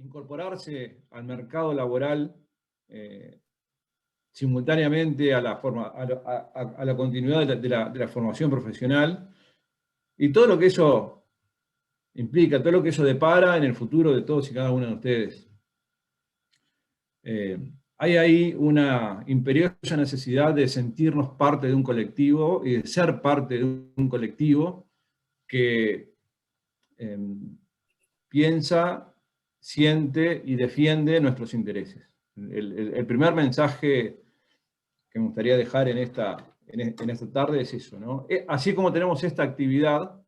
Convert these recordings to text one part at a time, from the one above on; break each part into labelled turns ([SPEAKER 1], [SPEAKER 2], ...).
[SPEAKER 1] incorporarse al mercado laboral simultáneamente a la continuidad de la formación profesional, y todo lo que eso implica, todo lo que eso depara en el futuro de todos y cada uno de ustedes. Hay ahí una imperiosa necesidad de sentirnos parte de un colectivo y de ser parte de un colectivo que piensa, siente y defiende nuestros intereses. El primer mensaje que me gustaría dejar en esta tarde es eso, ¿no? Así como tenemos esta actividad,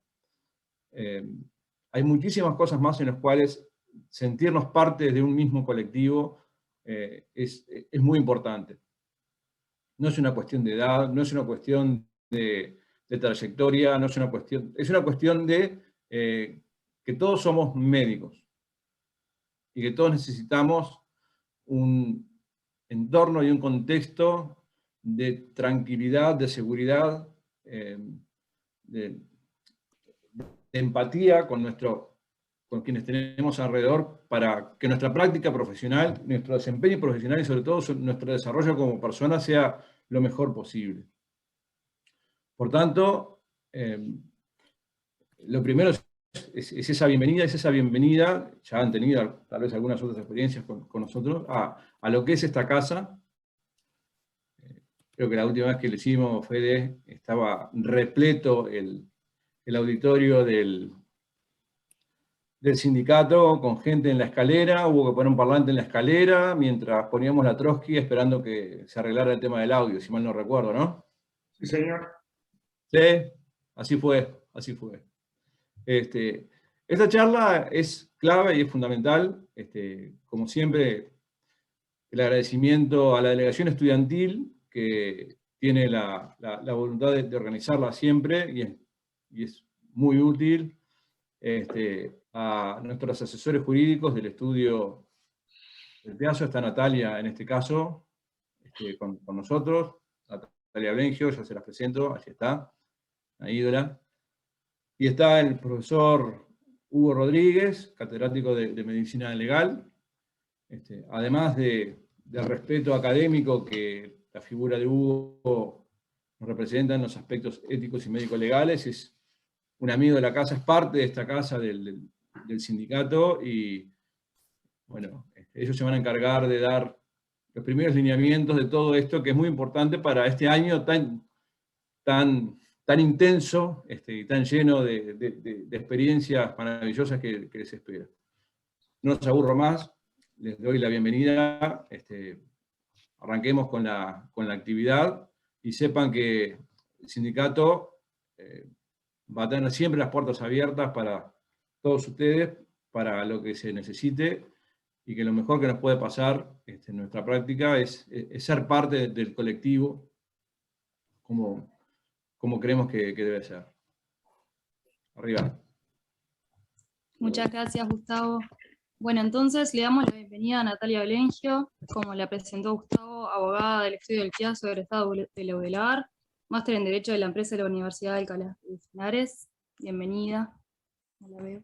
[SPEAKER 1] hay muchísimas cosas más en las cuales sentirnos parte de un mismo colectivo es muy importante. No es una cuestión de edad, no es una cuestión de trayectoria, no es una cuestión de que todos somos médicos y que todos necesitamos un entorno y un contexto de tranquilidad, de seguridad, de empatía con quienes tenemos alrededor, para que nuestra práctica profesional, nuestro desempeño profesional y sobre todo nuestro desarrollo como persona sea lo mejor posible. Por tanto, lo primero es esa bienvenida, ya han tenido tal vez algunas otras experiencias con nosotros, a lo que es esta casa. Creo que la última vez que lo hicimos, Fede, estaba repleto el auditorio del sindicato, con gente en la escalera, hubo que poner un parlante en la escalera, mientras poníamos la Trotsky esperando que se arreglara el tema del audio, si mal no recuerdo, ¿no?
[SPEAKER 2] Sí, señor.
[SPEAKER 1] Sí, así fue, así fue. Esta charla es clave y es fundamental, como siempre, el agradecimiento a la delegación estudiantil, que tiene la voluntad de organizarla siempre, y es muy útil, a nuestros asesores jurídicos del estudio del Piazzo. Está Natalia en este caso, con nosotros, Natalia Blengio, ya se las presento, allí está, la ídola. Y está el profesor Hugo Rodríguez, catedrático de Medicina Legal, además del respeto académico que la figura de Hugo nos representa en los aspectos éticos y médico-legales. Es un amigo de la casa, es parte de esta casa del sindicato, y bueno, ellos se van a encargar de dar los primeros lineamientos de todo esto, que es muy importante para este año tan intenso y tan lleno de experiencias maravillosas que les espera. No los aburro más, les doy la bienvenida, arranquemos con la actividad, y sepan que el sindicato va a tener siempre las puertas abiertas para todos ustedes, para lo que se necesite, y que lo mejor que nos puede pasar en nuestra práctica es ser parte del colectivo como creemos que debe ser. Arriba.
[SPEAKER 3] Muchas gracias, Gustavo. Bueno, entonces le damos la bienvenida a Natalia Blengio, como la presentó Gustavo, abogada del Estudio del Piazzo, egresada de la UDELAR, máster en Derecho de la Empresa de la Universidad de Alcalá de Henares. Bienvenida. No la veo.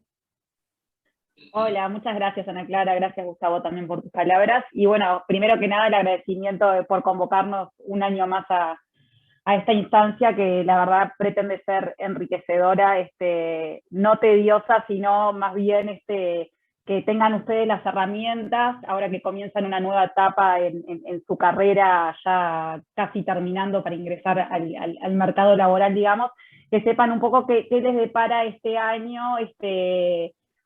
[SPEAKER 4] Hola, muchas gracias, Ana Clara, gracias, Gustavo, también por tus palabras. Y bueno, primero que nada, el agradecimiento por convocarnos un año más a esta instancia, que la verdad pretende ser enriquecedora, no tediosa, sino más bien que tengan ustedes las herramientas, ahora que comienzan una nueva etapa en su carrera, ya casi terminando para ingresar al mercado laboral, digamos, que sepan un poco qué les depara este año,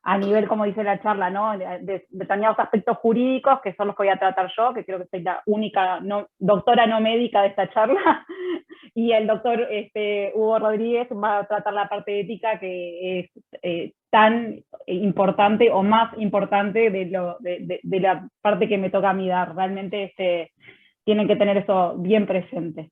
[SPEAKER 4] a nivel, como dice la charla, ¿no? de determinados aspectos jurídicos, que son los que voy a tratar yo, que creo que soy la única doctora no médica de esta charla, y el doctor Hugo Rodríguez va a tratar la parte ética, que es tan importante o más importante de la parte que me toca a mí dar. Realmente tienen que tener eso bien presente.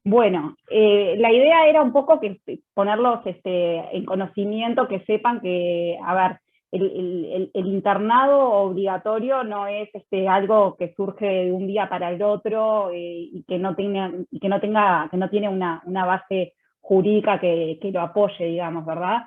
[SPEAKER 4] Bueno, la idea era un poco que ponerlos en conocimiento, que sepan que, a ver, el internado obligatorio no es algo que surge de un día para el otro, y que no tiene una base jurídica que lo apoye, digamos, ¿verdad?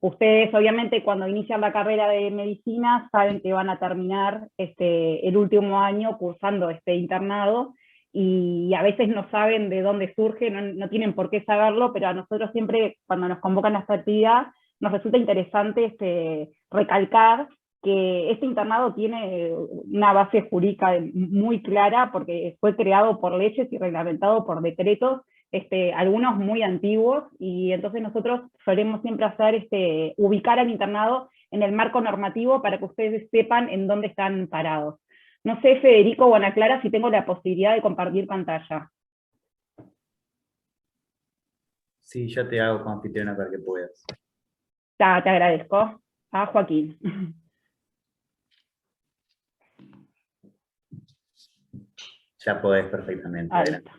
[SPEAKER 4] Ustedes obviamente cuando inician la carrera de medicina saben que van a terminar el último año cursando este internado, y a veces no saben de dónde surge, no tienen por qué saberlo, pero a nosotros siempre cuando nos convocan a esta actividad nos resulta interesante recalcar que este internado tiene una base jurídica muy clara, porque fue creado por leyes y reglamentado por decretos, algunos muy antiguos, y entonces nosotros solemos siempre hacer ubicar al internado en el marco normativo para que ustedes sepan en dónde están parados. No sé, Federico o Ana Clara, si tengo la posibilidad de compartir pantalla.
[SPEAKER 2] Sí, yo te hago como anfitriona para que puedas.
[SPEAKER 4] Te agradezco. A Joaquín.
[SPEAKER 2] Ya podés perfectamente.
[SPEAKER 4] Ahí está.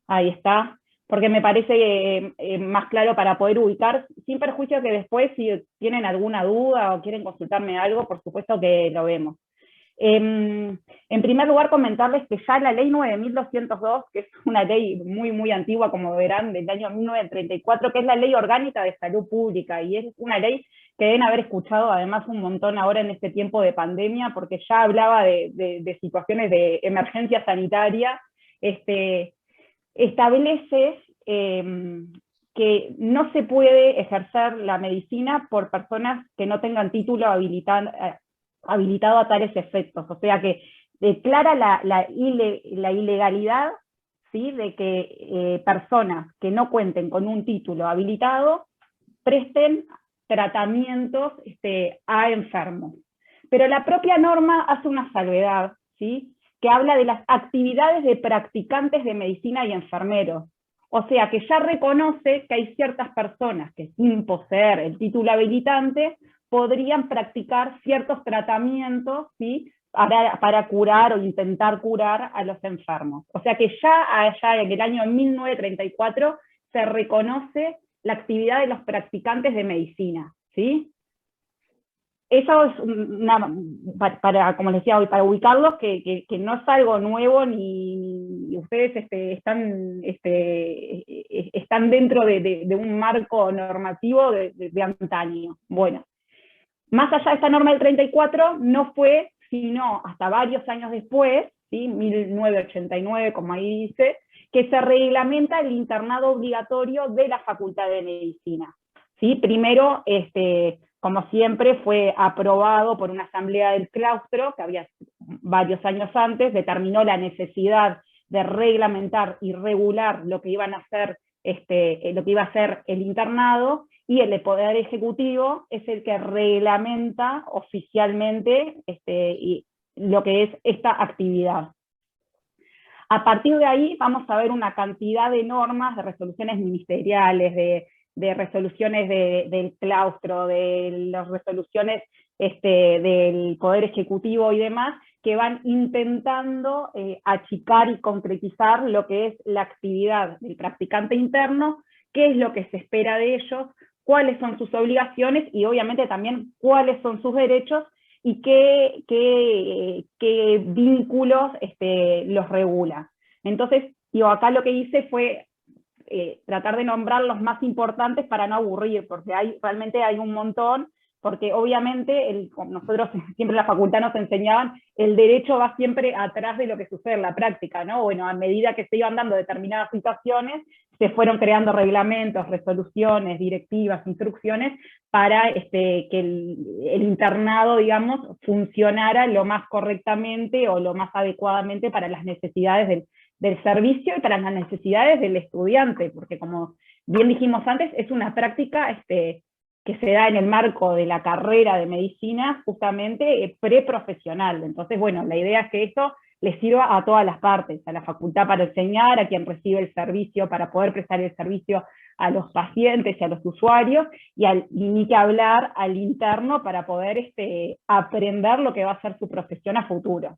[SPEAKER 4] Ahí está, porque me parece más claro para poder ubicar, sin perjuicio que después si tienen alguna duda o quieren consultarme algo, por supuesto que lo vemos. En primer lugar, comentarles que ya la ley 9202, que es una ley muy, muy antigua, como verán, del año 1934, que es la ley orgánica de salud pública, y es una ley que deben haber escuchado además un montón ahora en este tiempo de pandemia, porque ya hablaba de situaciones de emergencia sanitaria, establece que no se puede ejercer la medicina por personas que no tengan título habilitado a tales efectos, o sea que declara la ilegalidad, ¿sí?, de que personas que no cuenten con un título habilitado presten tratamientos a enfermos. Pero la propia norma hace una salvedad, ¿sí?, que habla de las actividades de practicantes de medicina y enfermeros. O sea, que ya reconoce que hay ciertas personas que sin poseer el título habilitante podrían practicar ciertos tratamientos, ¿sí?, para curar o intentar curar a los enfermos. O sea que ya allá en el año 1934 se reconoce la actividad de los practicantes de medicina, ¿sí? Eso es como les decía hoy, para ubicarlos, que no es algo nuevo, ni ustedes están dentro de un marco normativo de antaño. Bueno, más allá de esta norma del 34, no fue sino hasta varios años después, ¿sí?, 1989, como ahí dice, que se reglamenta el internado obligatorio de la Facultad de Medicina, ¿sí? Primero, como siempre, fue aprobado por una asamblea del claustro, que había varios años antes, determinó la necesidad de reglamentar y regular lo que iban a hacer, lo que iba a ser el internado, y el de Poder Ejecutivo es el que reglamenta oficialmente lo que es esta actividad. A partir de ahí vamos a ver una cantidad de normas, de resoluciones ministeriales, de resoluciones del claustro, de las resoluciones del Poder Ejecutivo y demás, que van intentando achicar y concretizar lo que es la actividad del practicante interno, qué es lo que se espera de ellos, cuáles son sus obligaciones y obviamente también cuáles son sus derechos y qué vínculos los regula. Entonces, acá lo que hice fue tratar de nombrar los más importantes para no aburrir, porque realmente hay un montón, porque obviamente nosotros siempre en la facultad nos enseñaban, el derecho va siempre atrás de lo que sucede en la práctica, ¿no? Bueno, a medida que se iban dando determinadas situaciones, se fueron creando reglamentos, resoluciones, directivas, instrucciones, para que el internado, digamos, funcionara lo más correctamente o lo más adecuadamente para las necesidades del servicio y para las necesidades del estudiante, porque como bien dijimos antes, es una práctica que se da en el marco de la carrera de medicina, justamente preprofesional. Entonces, bueno, la idea es que esto les sirva a todas las partes, a la facultad para enseñar, a quien recibe el servicio para poder prestar el servicio a los pacientes y a los usuarios, y ni que hablar al interno para poder aprender lo que va a ser su profesión a futuro.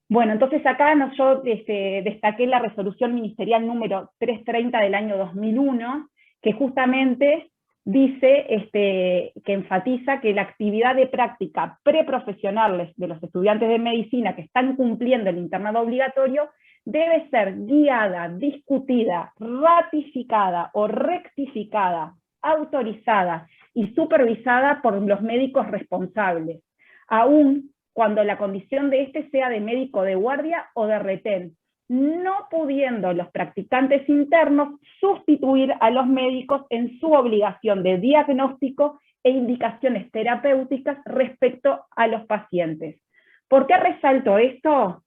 [SPEAKER 4] Bueno, entonces acá yo destaqué la resolución ministerial número 330 del año 2001, que justamente dice, que enfatiza que la actividad de práctica preprofesional de los estudiantes de medicina que están cumpliendo el internado obligatorio debe ser guiada, discutida, ratificada o rectificada, autorizada y supervisada por los médicos responsables, aun cuando la condición de este sea de médico de guardia o de retén, no pudiendo los practicantes internos sustituir a los médicos en su obligación de diagnóstico e indicaciones terapéuticas respecto a los pacientes. ¿Por qué resalto esto?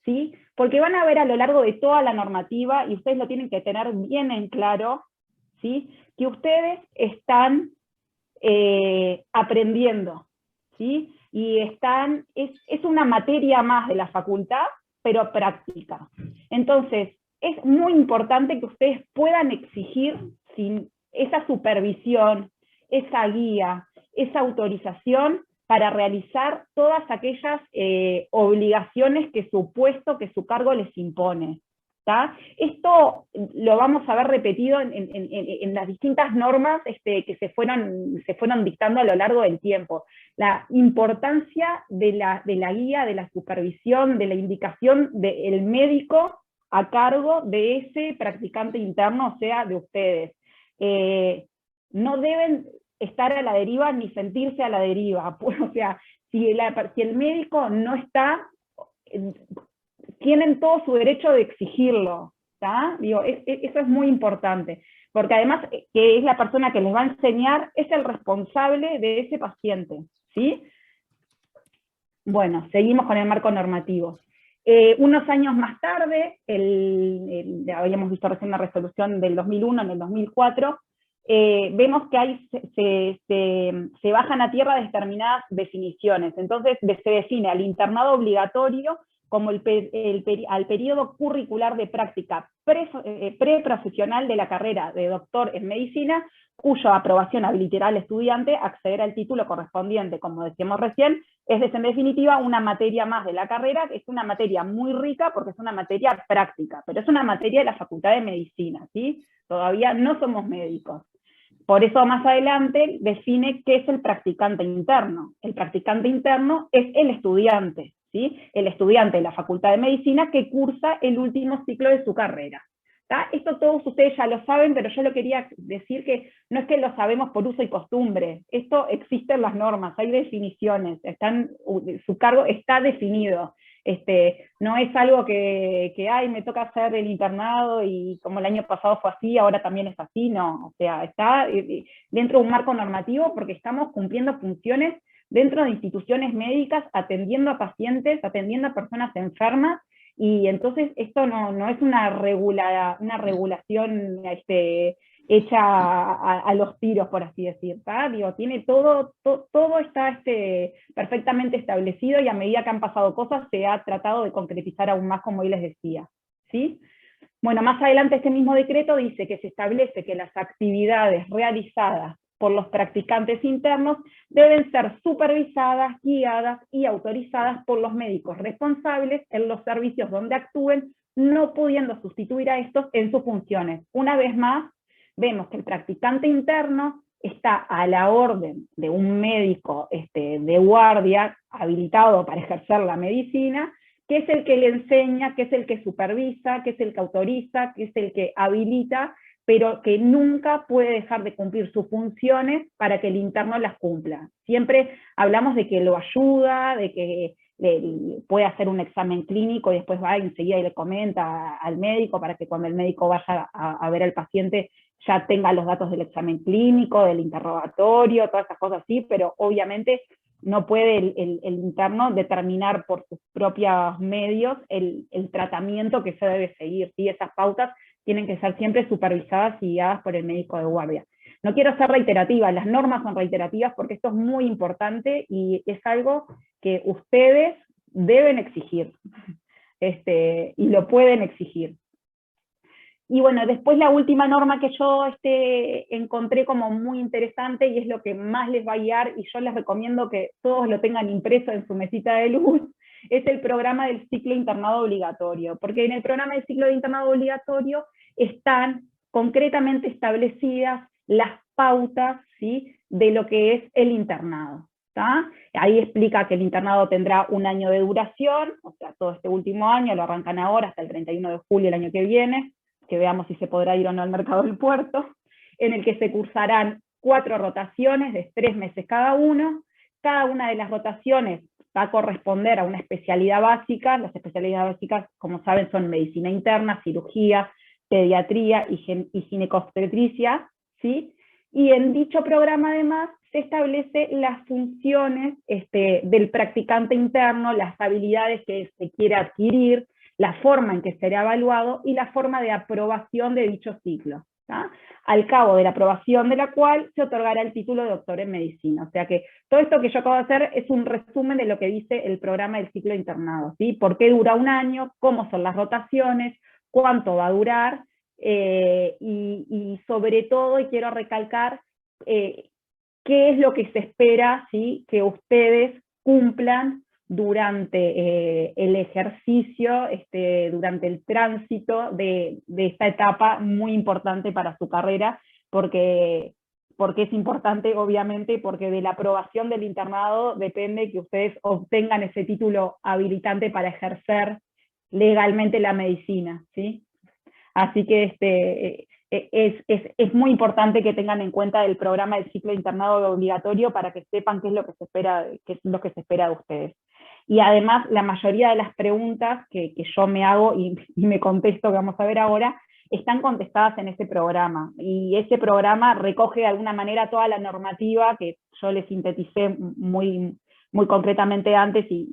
[SPEAKER 4] ¿Sí? Porque van a ver a lo largo de toda la normativa, y ustedes lo tienen que tener bien en claro, ¿sí? Que ustedes están aprendiendo, ¿sí? Y es una materia más de la facultad, pero práctica. Entonces, es muy importante que ustedes puedan exigir esa supervisión, esa guía, esa autorización para realizar todas aquellas obligaciones que su puesto, que su cargo les impone. ¿Tá? Esto lo vamos a ver repetido en las distintas normas que se fueron dictando a lo largo del tiempo. La importancia de la guía, de la supervisión, de la indicación del médico a cargo de ese practicante interno, o sea, de ustedes. No deben estar a la deriva ni sentirse a la deriva. O sea, si el médico no está, tienen todo su derecho de exigirlo, ¿tá? Digo, eso es muy importante, porque además que es la persona que les va a enseñar, es el responsable de ese paciente, ¿sí? Bueno, seguimos con el marco normativo. Unos años más tarde, habíamos visto recién una resolución del 2001, en el 2004, vemos que se bajan a tierra determinadas definiciones. Entonces se define al internado obligatorio como al periodo curricular de práctica preprofesional de la carrera de doctor en medicina, cuya aprobación habilitará al estudiante a acceder al título correspondiente. Como decíamos recién, es en definitiva una materia más de la carrera, que es una materia muy rica porque es una materia práctica, pero es una materia de la Facultad de Medicina, ¿sí? Todavía no somos médicos. Por eso más adelante define qué es el practicante interno. El practicante interno es el estudiante, ¿sí? El estudiante de la Facultad de Medicina que cursa el último ciclo de su carrera. ¿Tá? Esto todos ustedes ya lo saben, pero yo lo quería decir que no es que lo sabemos por uso y costumbre. Esto existe en las normas, hay definiciones, su cargo está definido. No es algo que ay, me toca hacer el internado y como el año pasado fue así, ahora también es así, no. O sea, está dentro de un marco normativo porque estamos cumpliendo funciones dentro de instituciones médicas, atendiendo a pacientes, atendiendo a personas enfermas, y entonces esto no es una regulación hecha a los tiros, por así decir, ¿tá? Digo, tiene todo está perfectamente establecido, y a medida que han pasado cosas se ha tratado de concretizar aún más, como hoy les decía, ¿sí? Bueno, más adelante este mismo decreto dice que se establece que las actividades realizadas por los practicantes internos deben ser supervisadas, guiadas y autorizadas por los médicos responsables en los servicios donde actúen, no pudiendo sustituir a estos en sus funciones. Una vez más, vemos que el practicante interno está a la orden de un médico de guardia habilitado para ejercer la medicina, que es el que le enseña, que es el que supervisa, que es el que autoriza, que es el que habilita, pero que nunca puede dejar de cumplir sus funciones para que el interno las cumpla. Siempre hablamos de que lo ayuda, de que puede hacer un examen clínico y después va y enseguida y le comenta al médico para que cuando el médico vaya a ver al paciente ya tenga los datos del examen clínico, del interrogatorio, todas esas cosas así, pero obviamente no puede el interno determinar por sus propios medios el tratamiento que se debe seguir, ¿sí? Esas pautas tienen que ser siempre supervisadas y guiadas por el médico de guardia. No quiero ser reiterativa, las normas son reiterativas porque esto es muy importante y es algo que ustedes deben exigir, y lo pueden exigir. Y bueno, después la última norma que yo encontré como muy interesante, y es lo que más les va a guiar, y yo les recomiendo que todos lo tengan impreso en su mesita de luz, es el programa del ciclo internado obligatorio, porque en el programa del ciclo de internado obligatorio están concretamente establecidas las pautas, ¿sí?, de lo que es el internado. ¿tá? Ahí explica que el internado tendrá un año de duración, o sea, todo este último año, lo arrancan ahora hasta el 31 de julio del año que viene, que veamos si se podrá ir o no al mercado del puerto, en el que se cursarán 4 rotaciones de 3 meses cada uno. Cada una de las rotaciones va a corresponder a una especialidad básica. Las especialidades básicas, como saben, son medicina interna, cirugía, pediatría y ginecobstetricia, ¿sí? Y en dicho programa, además, se establece las funciones del practicante interno, las habilidades que se quiere adquirir, la forma en que será evaluado y la forma de aprobación de dicho ciclo, ¿tá? Al cabo de la aprobación de la cual se otorgará el título de doctor en medicina. O sea que todo esto que yo acabo de hacer es un resumen de lo que dice el programa del ciclo de internado, ¿sí? ¿Por qué dura un año? ¿Cómo son las rotaciones? ¿Cuánto va a durar? Y sobre todo, y quiero recalcar, qué es lo que se espera, ¿sí? Que ustedes cumplan durante el ejercicio, durante el tránsito de esta etapa muy importante para su carrera, porque es importante, obviamente, porque de la aprobación del internado depende que ustedes obtengan ese título habilitante para ejercer legalmente la medicina, ¿sí? Así que es muy importante que tengan en cuenta el programa del ciclo de internado obligatorio para que sepan qué es lo que se espera de ustedes. Y además, la mayoría de las preguntas que yo me hago y me contesto, que vamos a ver ahora, están contestadas en ese programa. Y ese programa recoge de alguna manera toda la normativa que yo les sinteticé muy, muy concretamente antes y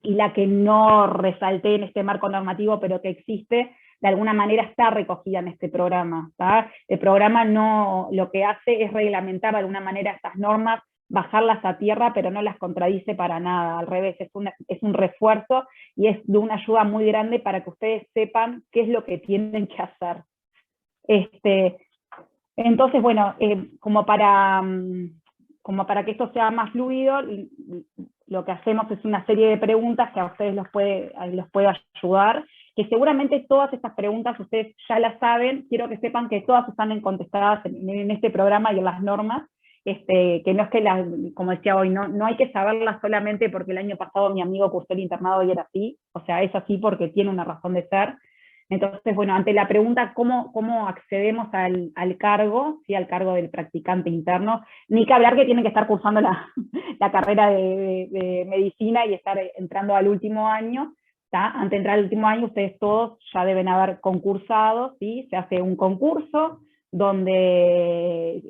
[SPEAKER 4] la que no resalté en este marco normativo, pero que existe, de alguna manera está recogida en este programa, ¿tá? El programa lo que hace es reglamentar de alguna manera estas normas, bajarlas a tierra, pero no las contradice para nada, al revés, es un refuerzo y es de una ayuda muy grande para que ustedes sepan qué es lo que tienen que hacer. Entonces, bueno, como para que esto sea más fluido, lo que hacemos es una serie de preguntas que a ustedes los puede ayudar, que seguramente todas estas preguntas ustedes ya las saben. Quiero que sepan que todas están contestadas en este programa y en las normas, que no es que, como decía hoy, no hay que saberlas solamente porque el año pasado mi amigo cursó el internado y era así, o sea, es así porque tiene una razón de ser. Entonces, bueno, ante la pregunta cómo accedemos al cargo, ¿sí? Al cargo del practicante interno, ni que hablar que tienen que estar cursando la carrera de medicina y estar entrando al último año, ¿tá? Antes de entrar al último año, ustedes todos ya deben haber concursado, ¿sí? Se hace un concurso donde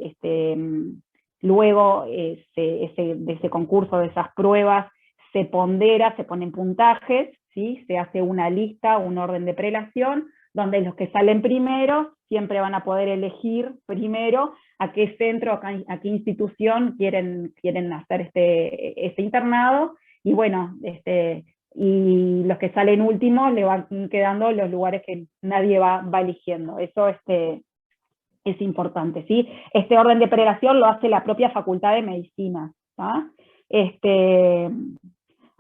[SPEAKER 4] luego de ese concurso, de esas pruebas, se pondera, se ponen puntajes, ¿sí? Se hace una lista, un orden de prelación, donde los que salen primero siempre van a poder elegir primero a qué centro, a qué institución quieren hacer este internado, y bueno, y los que salen últimos le van quedando los lugares que nadie va eligiendo. Eso es importante, ¿sí? Este orden de prelación lo hace la propia Facultad de Medicina, ¿tá?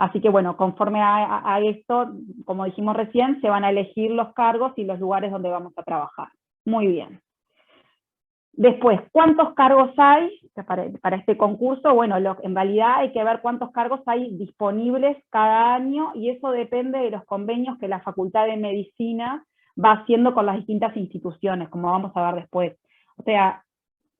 [SPEAKER 4] Así que bueno, conforme a esto, como dijimos recién, se van a elegir los cargos y los lugares donde vamos a trabajar. Muy bien. Después, ¿cuántos cargos hay para este concurso? Bueno, en realidad hay que ver cuántos cargos hay disponibles cada año, y eso depende de los convenios que la Facultad de Medicina va haciendo con las distintas instituciones, como vamos a ver después. O sea,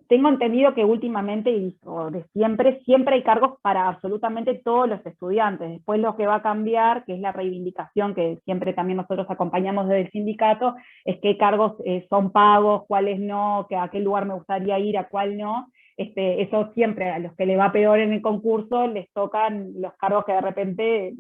[SPEAKER 4] tengo entendido que últimamente, o de siempre hay cargos para absolutamente todos los estudiantes. Después lo que va a cambiar, que es la reivindicación que siempre también nosotros acompañamos desde el sindicato, es qué cargos son pagos, cuáles no, a qué lugar me gustaría ir, a cuál no. Eso siempre, a los que le va peor en el concurso, les tocan los cargos que de repente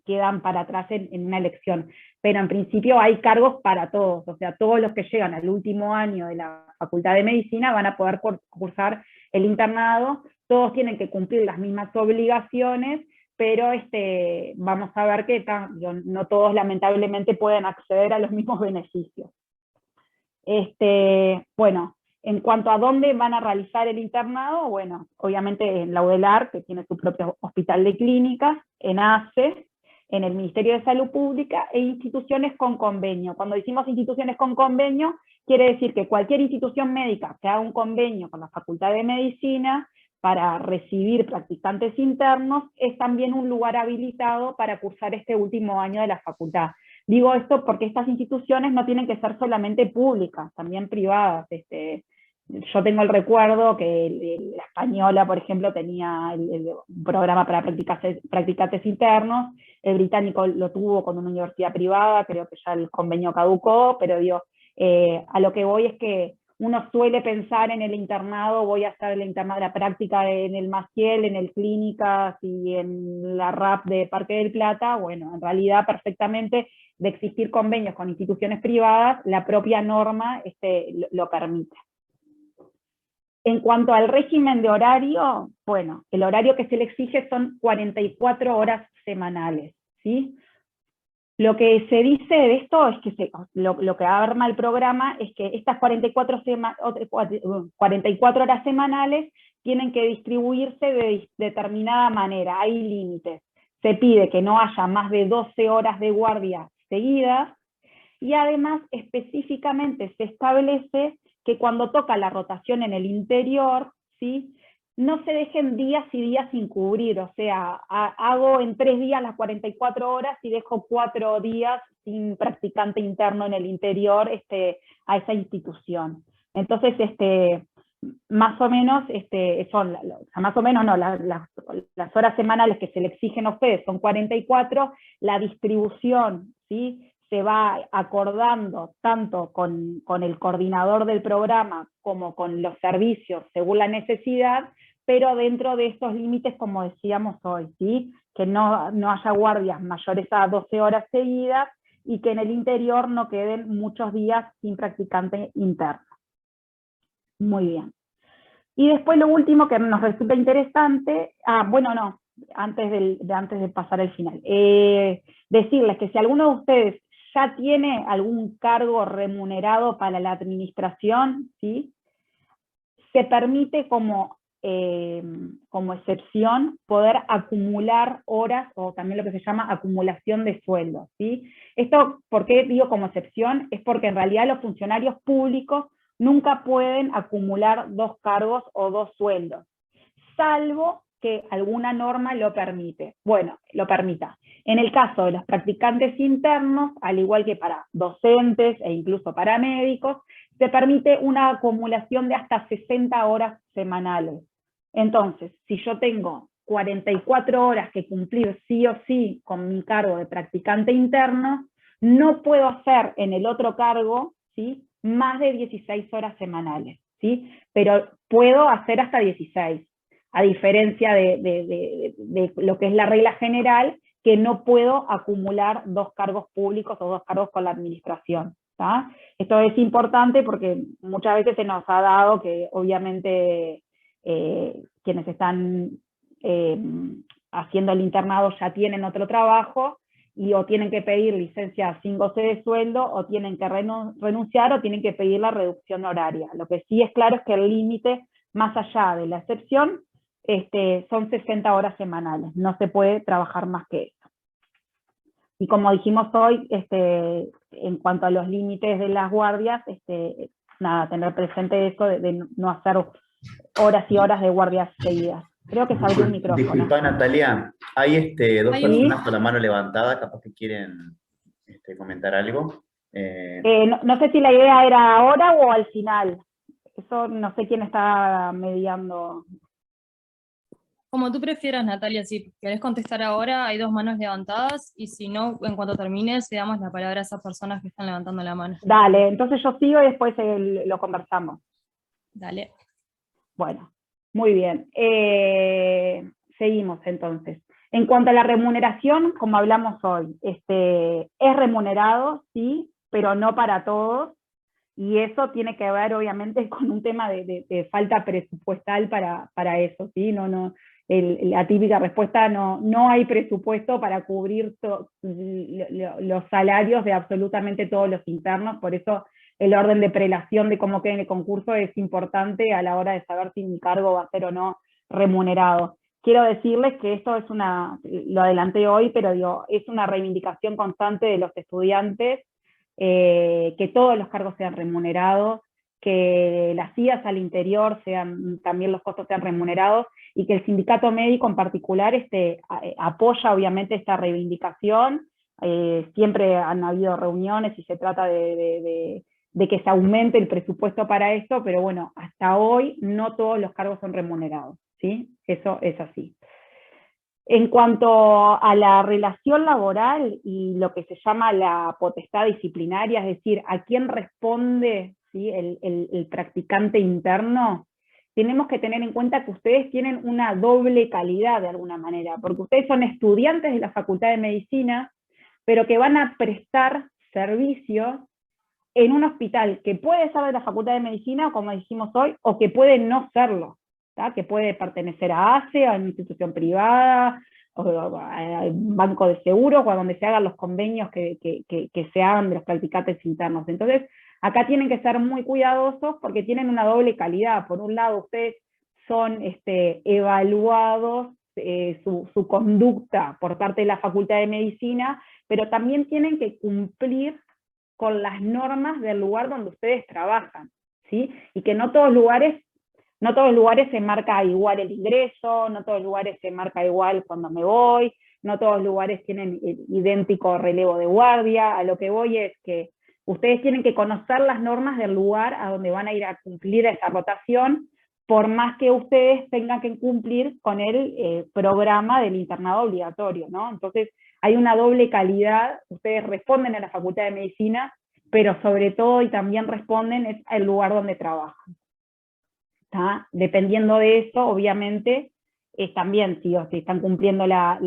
[SPEAKER 4] quedan para atrás en una elección. Pero en principio hay cargos para todos, o sea, todos los que llegan al último año de la Facultad de Medicina van a poder cursar el internado, todos tienen que cumplir las mismas obligaciones, pero vamos a ver que no todos lamentablemente pueden acceder a los mismos beneficios. Bueno, en cuanto a dónde van a realizar el internado, bueno, obviamente en la UDELAR, que tiene su propio hospital de clínicas, en ACE, en el Ministerio de Salud Pública, e instituciones con convenio. Cuando decimos instituciones con convenio, quiere decir que cualquier institución médica que haga un convenio con la Facultad de Medicina para recibir practicantes internos, es también un lugar habilitado para cursar este último año de la facultad. Digo esto porque estas instituciones no tienen que ser solamente públicas, también privadas. Yo tengo el recuerdo que la española, por ejemplo, tenía el programa para practicantes internos, el británico lo tuvo con una universidad privada, creo que ya el convenio caducó, pero digo, a lo que voy es que uno suele pensar en el internado, voy a hacer el internado, la práctica en el Maciel, en el Clínicas y en la RAP de Parque del Plata. Bueno, en realidad perfectamente de existir convenios con instituciones privadas, la propia norma lo permite. En cuanto al régimen de horario, bueno, el horario que se le exige son 44 horas semanales, ¿sí? Lo que se dice de esto es que lo que arma el programa es que estas 44 horas semanales tienen que distribuirse de determinada manera, hay límites. Se pide que no haya más de 12 horas de guardia seguidas, y además específicamente se establece que cuando toca la rotación en el interior, ¿sí?, no se dejen días y días sin cubrir, o sea, hago en 3 días las 44 horas y dejo 4 días sin practicante interno en el interior a esa institución. Entonces, más o menos, más o menos no, las horas semanales que se le exigen a ustedes son 44, la distribución, ¿sí?, se va acordando tanto con el coordinador del programa como con los servicios según la necesidad, pero dentro de estos límites, como decíamos hoy, ¿sí?, que no haya guardias mayores a 12 horas seguidas y que en el interior no queden muchos días sin practicante interno. Muy bien. Y después lo último que nos resulta interesante, antes de pasar al final, decirles que si alguno de ustedes ya tiene algún cargo remunerado para la administración, ¿sí?, se permite como excepción poder acumular horas, o también lo que se llama acumulación de sueldos, ¿sí? Esto, ¿por qué digo como excepción? Es porque en realidad los funcionarios públicos nunca pueden acumular 2 cargos o 2 sueldos, salvo que alguna norma lo permite. Bueno, lo permita. En el caso de los practicantes internos, al igual que para docentes e incluso para médicos, se permite una acumulación de hasta 60 horas semanales. Entonces, si yo tengo 44 horas que cumplir sí o sí con mi cargo de practicante interno, no puedo hacer en el otro cargo, ¿sí?, más de 16 horas semanales, ¿sí?, pero puedo hacer hasta 16, a diferencia de lo que es la regla general, que no puedo acumular 2 cargos públicos o 2 cargos con la administración, ¿tá? Esto es importante porque muchas veces se nos ha dado que obviamente quienes están haciendo el internado ya tienen otro trabajo, y o tienen que pedir licencia sin goce de sueldo, o tienen que renunciar, o tienen que pedir la reducción horaria. Lo que sí es claro es que el límite, más allá de la excepción, son 60 horas semanales, no se puede trabajar más que eso. Y como dijimos hoy, en cuanto a los límites de las guardias, nada, tener presente eso de no hacer horas y horas de guardias seguidas. Creo que se abrió un micrófono.
[SPEAKER 2] Disculpa, Natalia, hay 2
[SPEAKER 3] Hay
[SPEAKER 2] personas con la mano levantada, capaz que quieren comentar algo.
[SPEAKER 4] No sé si la idea era ahora o al final. Eso no sé quién está mediando.
[SPEAKER 3] Como tú prefieras, Natalia, si querés contestar ahora, hay 2 manos levantadas, y si no, en cuanto termines, le damos la palabra a esas personas que están levantando la mano.
[SPEAKER 4] Dale, entonces yo sigo y después lo conversamos.
[SPEAKER 3] Dale.
[SPEAKER 4] Bueno, muy bien. Seguimos entonces. En cuanto a la remuneración, como hablamos hoy, es remunerado, sí, pero no para todos, y eso tiene que ver obviamente con un tema de falta presupuestal para eso, ¿sí? La típica respuesta, no hay presupuesto para cubrir los salarios de absolutamente todos los internos, por eso el orden de prelación de cómo queda en el concurso es importante a la hora de saber si mi cargo va a ser o no remunerado. Quiero decirles que esto lo adelanté hoy, pero digo, es una reivindicación constante de los estudiantes, que todos los cargos sean remunerados, que las IAS al interior también los costos sean remunerados, y que el sindicato médico en particular apoya obviamente esta reivindicación. Siempre han habido reuniones y se trata de que se aumente el presupuesto para esto, pero bueno, hasta hoy no todos los cargos son remunerados, ¿sí? Eso es así. En cuanto a la relación laboral y lo que se llama la potestad disciplinaria, es decir, a quién responde, ¿sí?, el practicante interno, tenemos que tener en cuenta que ustedes tienen una doble calidad de alguna manera, porque ustedes son estudiantes de la Facultad de Medicina, pero que van a prestar servicio en un hospital que puede ser de la Facultad de Medicina, como dijimos hoy, o que puede no serlo, ¿tá? Que puede pertenecer a ACE, a una institución privada, o al banco de seguros, o a donde se hagan los convenios que se hagan de los practicantes internos. Entonces, acá tienen que ser muy cuidadosos porque tienen una doble calidad. Por un lado, ustedes son evaluados, su conducta por parte de la Facultad de Medicina, pero también tienen que cumplir con las normas del lugar donde ustedes trabajan, ¿sí? Y que no todos los lugares se marca igual el ingreso, no todos los lugares se marca igual cuando me voy, no todos los lugares tienen idéntico relevo de guardia. A lo que voy es que ustedes tienen que conocer las normas del lugar a donde van a ir a cumplir esa rotación, por más que ustedes tengan que cumplir con el programa del internado obligatorio, ¿no? Entonces, hay una doble calidad. Ustedes responden a la Facultad de Medicina, pero sobre todo y también responden es al lugar donde trabajan. ¿Tá? Dependiendo de eso, obviamente, también si están cumpliendo la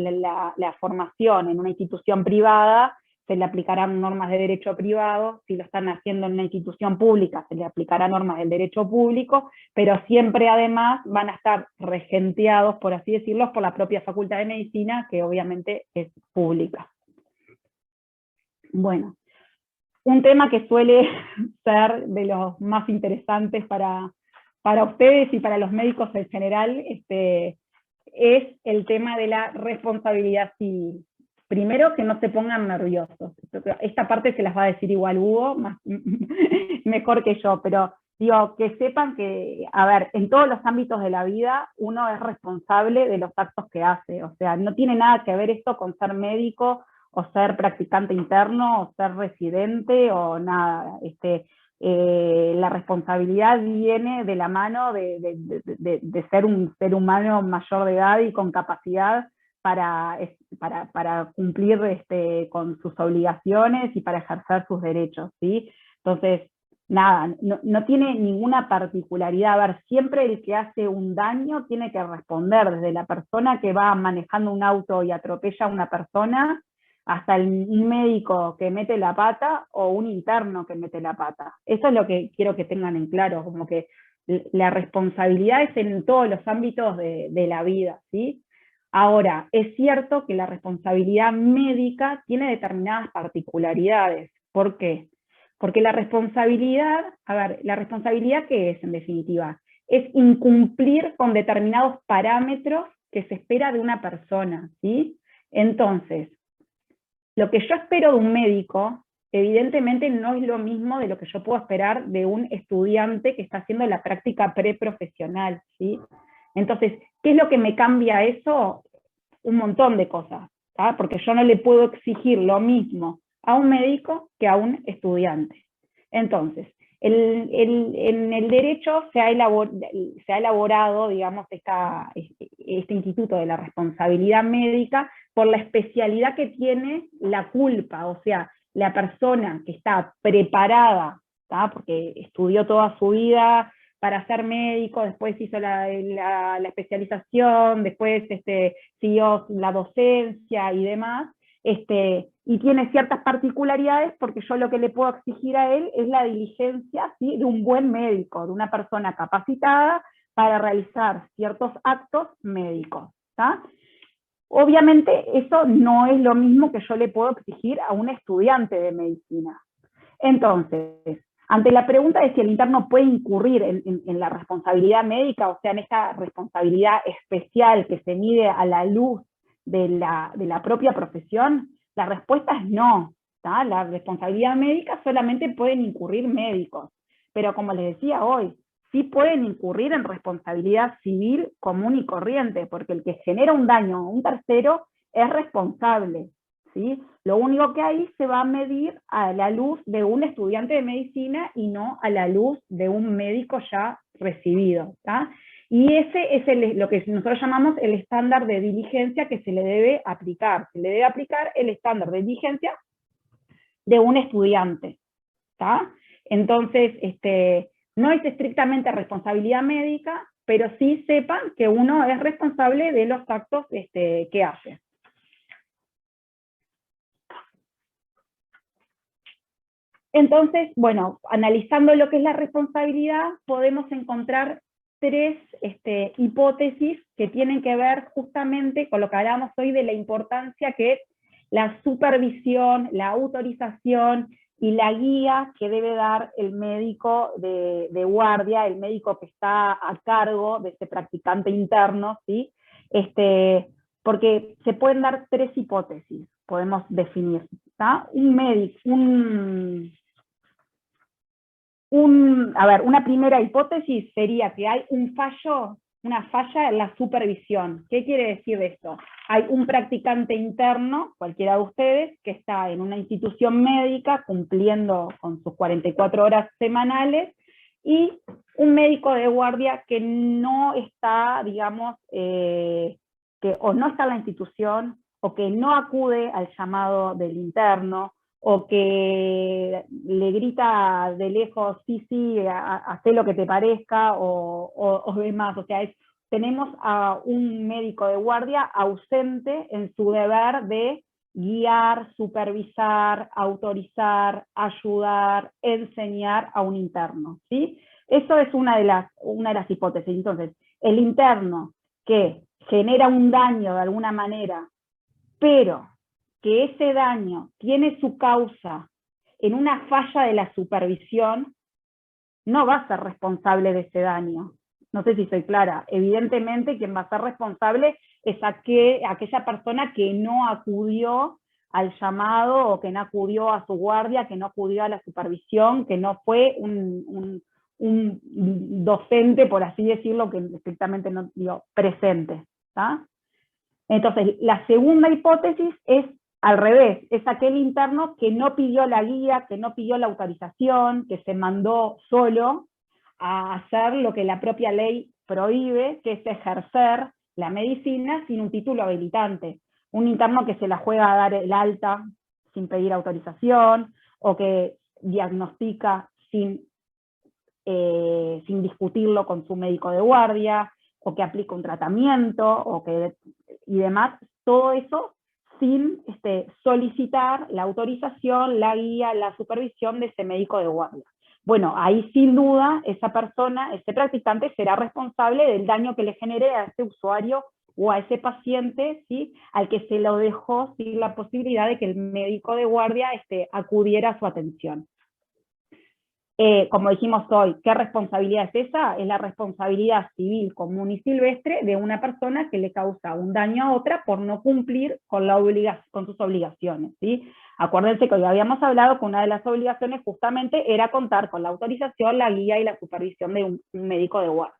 [SPEAKER 4] formación en una institución privada, se le aplicarán normas de derecho privado. Si lo están haciendo en una institución pública, se le aplicarán normas del derecho público, pero siempre además van a estar regenteados, por así decirlo, por la propia Facultad de Medicina, que obviamente es pública. Bueno, un tema que suele ser de los más interesantes para ustedes y para los médicos en general, es el tema de la responsabilidad civil. Primero, que no se pongan nerviosos. Esta parte se las va a decir igual Hugo, mejor que yo, pero digo, que sepan que, a ver, en todos los ámbitos de la vida uno es responsable de los actos que hace. O sea, no tiene nada que ver esto con ser médico, o ser practicante interno, o ser residente, o nada. La responsabilidad viene de la mano de ser un ser humano mayor de edad y con capacidad para cumplir con sus obligaciones y para ejercer sus derechos, ¿sí? Entonces, nada, no tiene ninguna particularidad. A ver, siempre el que hace un daño tiene que responder, desde la persona que va manejando un auto y atropella a una persona, hasta un médico que mete la pata o un interno que mete la pata. Eso es lo que quiero que tengan en claro, como que la responsabilidad es en todos los ámbitos de la vida, ¿sí? Ahora, es cierto que la responsabilidad médica tiene determinadas particularidades. ¿Por qué? Porque la responsabilidad, a ver, ¿la responsabilidad qué es en definitiva? Es incumplir con determinados parámetros que se espera de una persona, ¿sí? Entonces, lo que yo espero de un médico, evidentemente no es lo mismo de lo que yo puedo esperar de un estudiante que está haciendo la práctica preprofesional, ¿sí? Entonces, ¿qué es lo que me cambia eso? Un montón de cosas, ¿tá? Porque yo no le puedo exigir lo mismo a un médico que a un estudiante. Entonces, en el derecho se ha elaborado, digamos, este instituto de la responsabilidad médica por la especialidad que tiene la culpa. O sea, la persona que está preparada, ¿tá? Porque estudió toda su vida para ser médico, después hizo la especialización, después siguió la docencia y demás, y tiene ciertas particularidades, porque yo lo que le puedo exigir a él es la diligencia, ¿sí?, de un buen médico, de una persona capacitada para realizar ciertos actos médicos, ¿tá? Obviamente eso no es lo mismo que yo le puedo exigir a un estudiante de medicina. Entonces, ante la pregunta de si el interno puede incurrir en la responsabilidad médica, o sea, en esta responsabilidad especial que se mide a la luz de la propia profesión, la respuesta es no, ¿tá? La responsabilidad médica solamente pueden incurrir médicos. pero como les decía hoy, sí pueden incurrir en responsabilidad civil común y corriente, porque el que genera un daño a un tercero es responsable, ¿sí? Lo único que ahí se va a medir a la luz de un estudiante de medicina y no a la luz de un médico ya recibido, ¿tá? Y ese es lo que nosotros llamamos el estándar de diligencia que se le debe aplicar. Se le debe aplicar el estándar de diligencia de un estudiante, ¿tá? Entonces, no es estrictamente responsabilidad médica, pero sí sepan que uno es responsable de los actos que hace. Entonces, bueno, analizando lo que es la responsabilidad, podemos encontrar tres hipótesis que tienen que ver justamente con lo que hablamos hoy de la importancia que es la supervisión, la autorización y la guía que debe dar el médico de guardia, el médico que está a cargo de ese practicante interno, ¿sí? Porque se pueden dar tres hipótesis, podemos definir, ¿tá? Una primera hipótesis sería que hay una falla en la supervisión. ¿Qué quiere decir esto? Hay un practicante interno, cualquiera de ustedes, que está en una institución médica cumpliendo con sus 44 horas semanales, y un médico de guardia que no está, digamos, que o no está en la institución, o que no acude al llamado del interno, o que le grita de lejos, sí, haz lo que te parezca, o demás. O sea, tenemos a un médico de guardia ausente en su deber de guiar, supervisar, autorizar, ayudar, enseñar a un interno, ¿sí? Eso es una de las hipótesis. Entonces, el interno que genera un daño de alguna manera, pero que ese daño tiene su causa en una falla de la supervisión, no va a ser responsable de ese daño. No sé si soy clara. Evidentemente, quien va a ser responsable es aquella persona que no acudió al llamado, o que no acudió a su guardia, que no acudió a la supervisión, que no fue un docente, por así decirlo, que estrictamente no digo presente, ¿tá? Entonces, la segunda hipótesis es al revés, es aquel interno que no pidió la guía, que no pidió la autorización, que se mandó solo a hacer lo que la propia ley prohíbe, que es ejercer la medicina sin un título habilitante. Un interno que se la juega a dar el alta sin pedir autorización, o que diagnostica sin discutirlo con su médico de guardia, o que aplica un tratamiento, y demás, todo eso sin solicitar la autorización, la guía, la supervisión de ese médico de guardia. Bueno, ahí sin duda esa persona, ese practicante, será responsable del daño que le genere a ese usuario o a ese paciente, ¿sí?, al que se lo dejó sin la posibilidad de que el médico de guardia acudiera a su atención. Como dijimos hoy, ¿qué responsabilidad es esa? Es la responsabilidad civil común y silvestre de una persona que le causa un daño a otra por no cumplir con sus obligaciones, ¿sí? Acuérdense que hoy habíamos hablado que una de las obligaciones justamente era contar con la autorización, la guía y la supervisión de un médico de guardia.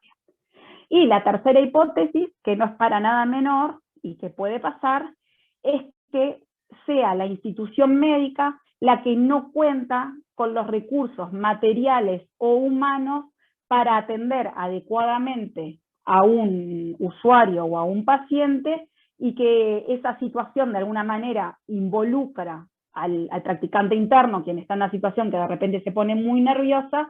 [SPEAKER 4] Y la tercera hipótesis, que no es para nada menor y que puede pasar, es que sea la institución médica la que no cuenta con los recursos materiales o humanos para atender adecuadamente a un usuario o a un paciente, y que esa situación de alguna manera involucra al practicante interno, quien está en una situación que de repente se pone muy nervioso,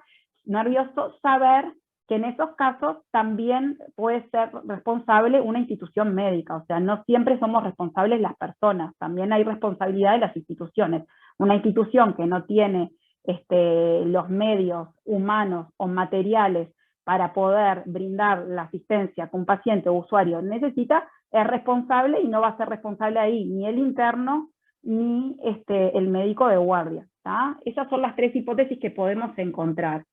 [SPEAKER 4] saber que en esos casos también puede ser responsable una institución médica. O sea, no siempre somos responsables las personas, también hay responsabilidad de las instituciones. Una institución que no tiene los medios humanos o materiales para poder brindar la asistencia que un paciente o usuario necesita, es responsable, y no va a ser responsable ahí ni el interno ni el médico de guardia, ¿tá? Esas son las tres hipótesis que podemos encontrar.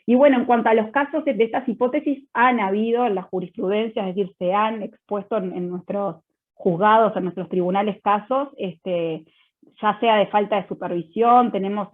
[SPEAKER 4] Y bueno, en cuanto a los casos de estas hipótesis, han habido en la jurisprudencia, es decir, se han expuesto en nuestros juzgados, en nuestros tribunales casos, ya sea de falta de supervisión, tenemos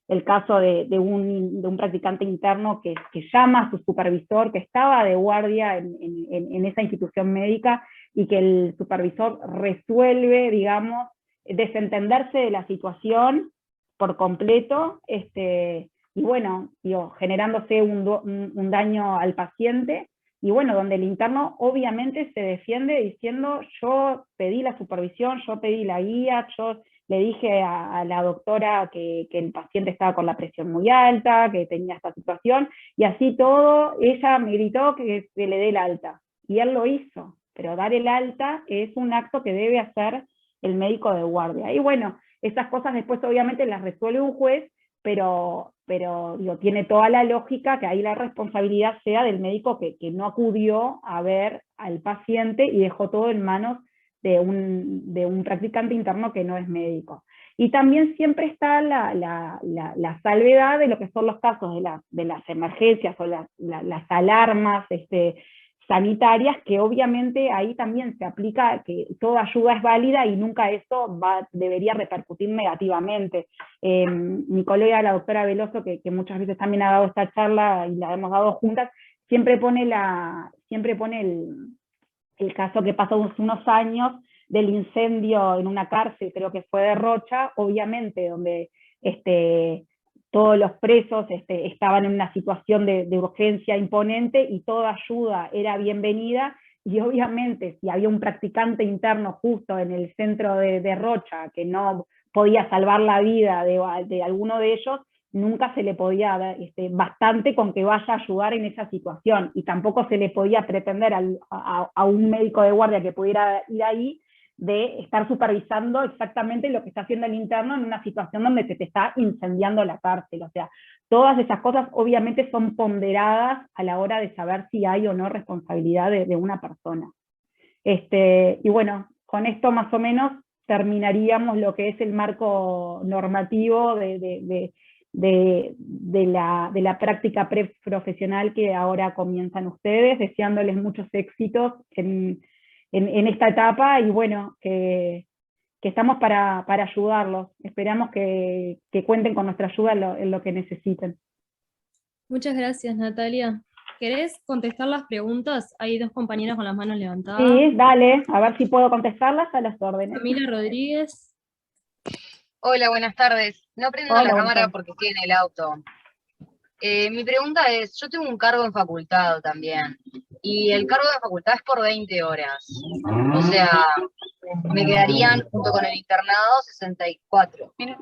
[SPEAKER 4] el caso de un practicante interno que llama a su supervisor, que estaba de guardia en esa institución médica, y que el supervisor resuelve, digamos, desentenderse de la situación por completo, y bueno, generándose un daño al paciente, y bueno, donde el interno obviamente se defiende diciendo: yo pedí la supervisión, yo pedí la guía, yo le dije a la doctora que el paciente estaba con la presión muy alta, que tenía esta situación, y así todo, ella me gritó que se le dé el alta, y él lo hizo, pero dar el alta es un acto que debe hacer el médico de guardia. Y bueno, esas cosas después obviamente las resuelve un juez, pero tiene toda la lógica que ahí la responsabilidad sea del médico que no acudió a ver al paciente y dejó todo en manos de un practicante interno que no es médico. Y también siempre está la salvedad de lo que son los casos de las emergencias o las alarmas sanitarias, que obviamente ahí también se aplica que toda ayuda es válida y nunca eso debería repercutir negativamente. Mi colega, la doctora Veloso, que muchas veces también ha dado esta charla y la hemos dado juntas, siempre pone el caso que pasó hace unos años del incendio en una cárcel, creo que fue de Rocha, obviamente, donde todos los presos estaban en una situación de urgencia imponente y toda ayuda era bienvenida, y obviamente si había un practicante interno justo en el centro de Rocha que no podía salvar la vida de alguno de ellos, nunca se le podía dar bastante con que vaya a ayudar en esa situación, y tampoco se le podía pretender a un médico de guardia que pudiera ir ahí de estar supervisando exactamente lo que está haciendo el interno en una situación donde se te está incendiando la cárcel. O sea, todas esas cosas obviamente son ponderadas a la hora de saber si hay o no responsabilidad de una persona. Y bueno, con esto más o menos terminaríamos lo que es el marco normativo de la práctica preprofesional que ahora comienzan ustedes, deseándoles muchos éxitos en esta etapa, y bueno, que estamos para ayudarlos. Esperamos que cuenten con nuestra ayuda en lo que necesiten.
[SPEAKER 3] Muchas gracias, Natalia. ¿Querés contestar las preguntas? Hay dos compañeras con las manos levantadas.
[SPEAKER 4] Sí, dale, a ver si puedo contestarlas, a las órdenes.
[SPEAKER 3] Camila Rodríguez.
[SPEAKER 5] Hola, buenas tardes. No prendo
[SPEAKER 4] Hola,
[SPEAKER 5] la
[SPEAKER 4] buenas
[SPEAKER 5] cámara
[SPEAKER 4] tardes.
[SPEAKER 5] porque estoy en el auto. Mi pregunta es, yo tengo un cargo en facultad también, y el cargo de facultad es por 20 horas. O sea, me quedarían, junto con el internado, 64. Miren.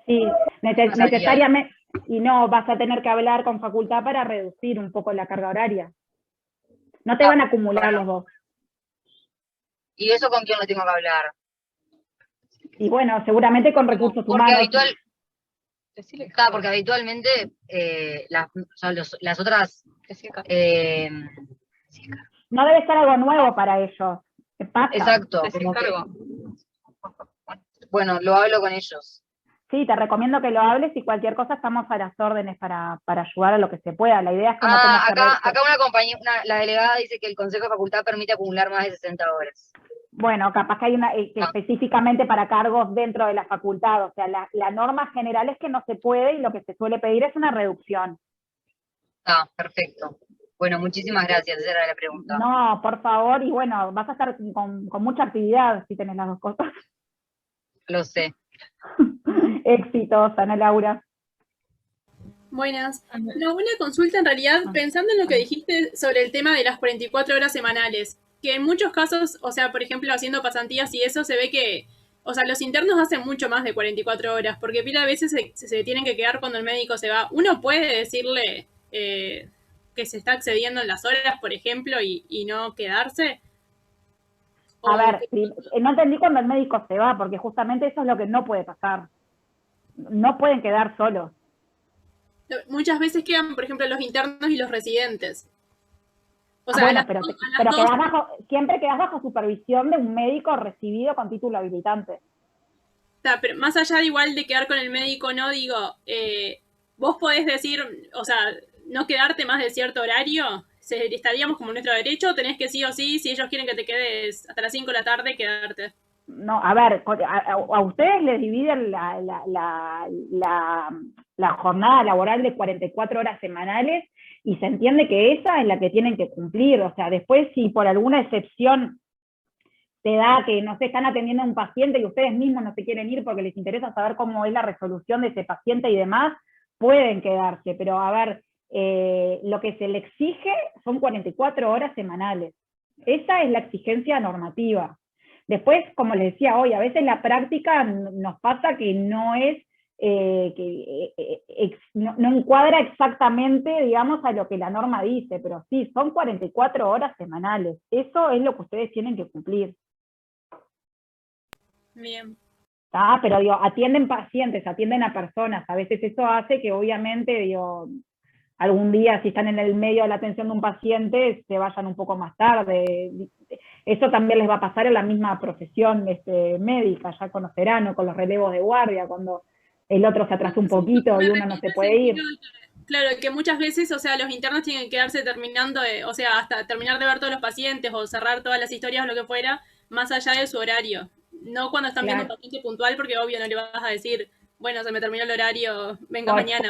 [SPEAKER 4] Sí, necesariamente, y no, vas a tener que hablar con facultad para reducir un poco la carga horaria. No te van a acumular los dos.
[SPEAKER 5] ¿Y eso con quién lo tengo que hablar?
[SPEAKER 4] Y bueno, seguramente con recursos humanos.
[SPEAKER 5] Porque habitualmente las otras...
[SPEAKER 4] No debe ser algo nuevo para ellos. ¿Qué pasa?
[SPEAKER 5] Exacto. Bueno, lo hablo con ellos.
[SPEAKER 4] Sí, te recomiendo que lo hables, y cualquier cosa estamos a las órdenes para ayudar a lo que se pueda. La idea es que no tengas que...
[SPEAKER 5] Acá una compañera, la delegada dice que el Consejo de Facultad permite acumular más de 60 horas.
[SPEAKER 4] Bueno, capaz que hay una específicamente para cargos dentro de la facultad. O sea, la norma general es que no se puede, y lo que se suele pedir es una reducción.
[SPEAKER 5] Perfecto. Bueno, muchísimas gracias, esa era la pregunta.
[SPEAKER 4] No, por favor, y bueno, vas a estar con mucha actividad si tenés las dos cosas.
[SPEAKER 5] Lo sé.
[SPEAKER 4] Éxitos, Ana Laura.
[SPEAKER 6] Buenas. No, una consulta en realidad, pensando en lo que dijiste sobre el tema de las 44 horas semanales, que en muchos casos, o sea, por ejemplo, haciendo pasantías y eso, se ve que, o sea, los internos hacen mucho más de 44 horas, porque pila de veces se tienen que quedar cuando el médico se va. Uno puede decirle que se está excediendo en las horas, por ejemplo, y no quedarse.
[SPEAKER 4] A ver, no entendí cuando el médico se va, porque justamente eso es lo que no puede pasar. No pueden quedar solos.
[SPEAKER 6] Muchas veces quedan, por ejemplo, los internos y los residentes. O sea,
[SPEAKER 4] bueno, pero siempre quedás bajo supervisión de un médico recibido con título habilitante.
[SPEAKER 6] O sea, pero más allá de igual de quedar con el médico, no digo, vos podés decir, o sea, no quedarte más de cierto horario, estaríamos como nuestro derecho, tenés que sí o sí, si ellos quieren que te quedes hasta las 5 de la tarde, quedarte.
[SPEAKER 4] no, a ver, a ustedes les dividen la jornada laboral de 44 horas semanales y se entiende que esa es la que tienen que cumplir. O sea, después si por alguna excepción te da que, no sé, están atendiendo a un paciente y ustedes mismos no se quieren ir porque les interesa saber cómo es la resolución de ese paciente y demás, pueden quedarse, pero a ver, lo que se le exige son 44 horas semanales. Esa es la exigencia normativa. Después, como les decía hoy, a veces la práctica nos pasa que no es, no encuadra exactamente, digamos, a lo que la norma dice, pero sí, son 44 horas semanales. Eso es lo que ustedes tienen que cumplir.
[SPEAKER 6] Bien.
[SPEAKER 4] ¿Tá? Pero digo, atienden pacientes, atienden a personas. A veces eso hace que obviamente, digo, algún día si están en el medio de la atención de un paciente, se vayan un poco más tarde. Eso también les va a pasar en la misma profesión médica, ya conocerán, ¿no? Con los relevos de guardia, cuando el otro se atrasó un poquito y uno no se puede ir.
[SPEAKER 6] Claro, que muchas veces, o sea, los internos tienen que quedarse terminando, o sea, hasta terminar de ver todos los pacientes o cerrar todas las historias o lo que fuera, más allá de su horario. No cuando están viendo un paciente puntual, porque obvio no le vas a decir, bueno, se me terminó el horario, venga mañana.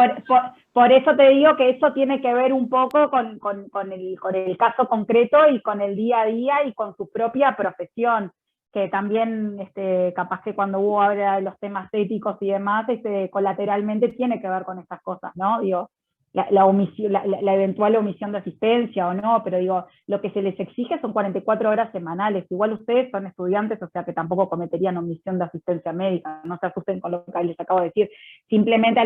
[SPEAKER 4] Por eso te digo que eso tiene que ver un poco con el caso concreto y con el día a día y con su propia profesión, que también capaz que cuando hubo ahora los temas éticos y demás, colateralmente tiene que ver con estas cosas, ¿no? Digo, la eventual omisión de asistencia o no, pero digo, lo que se les exige son 44 horas semanales. Igual ustedes son estudiantes, o sea que tampoco cometerían omisión de asistencia médica, no se asusten con lo que les acabo de decir. Simplemente a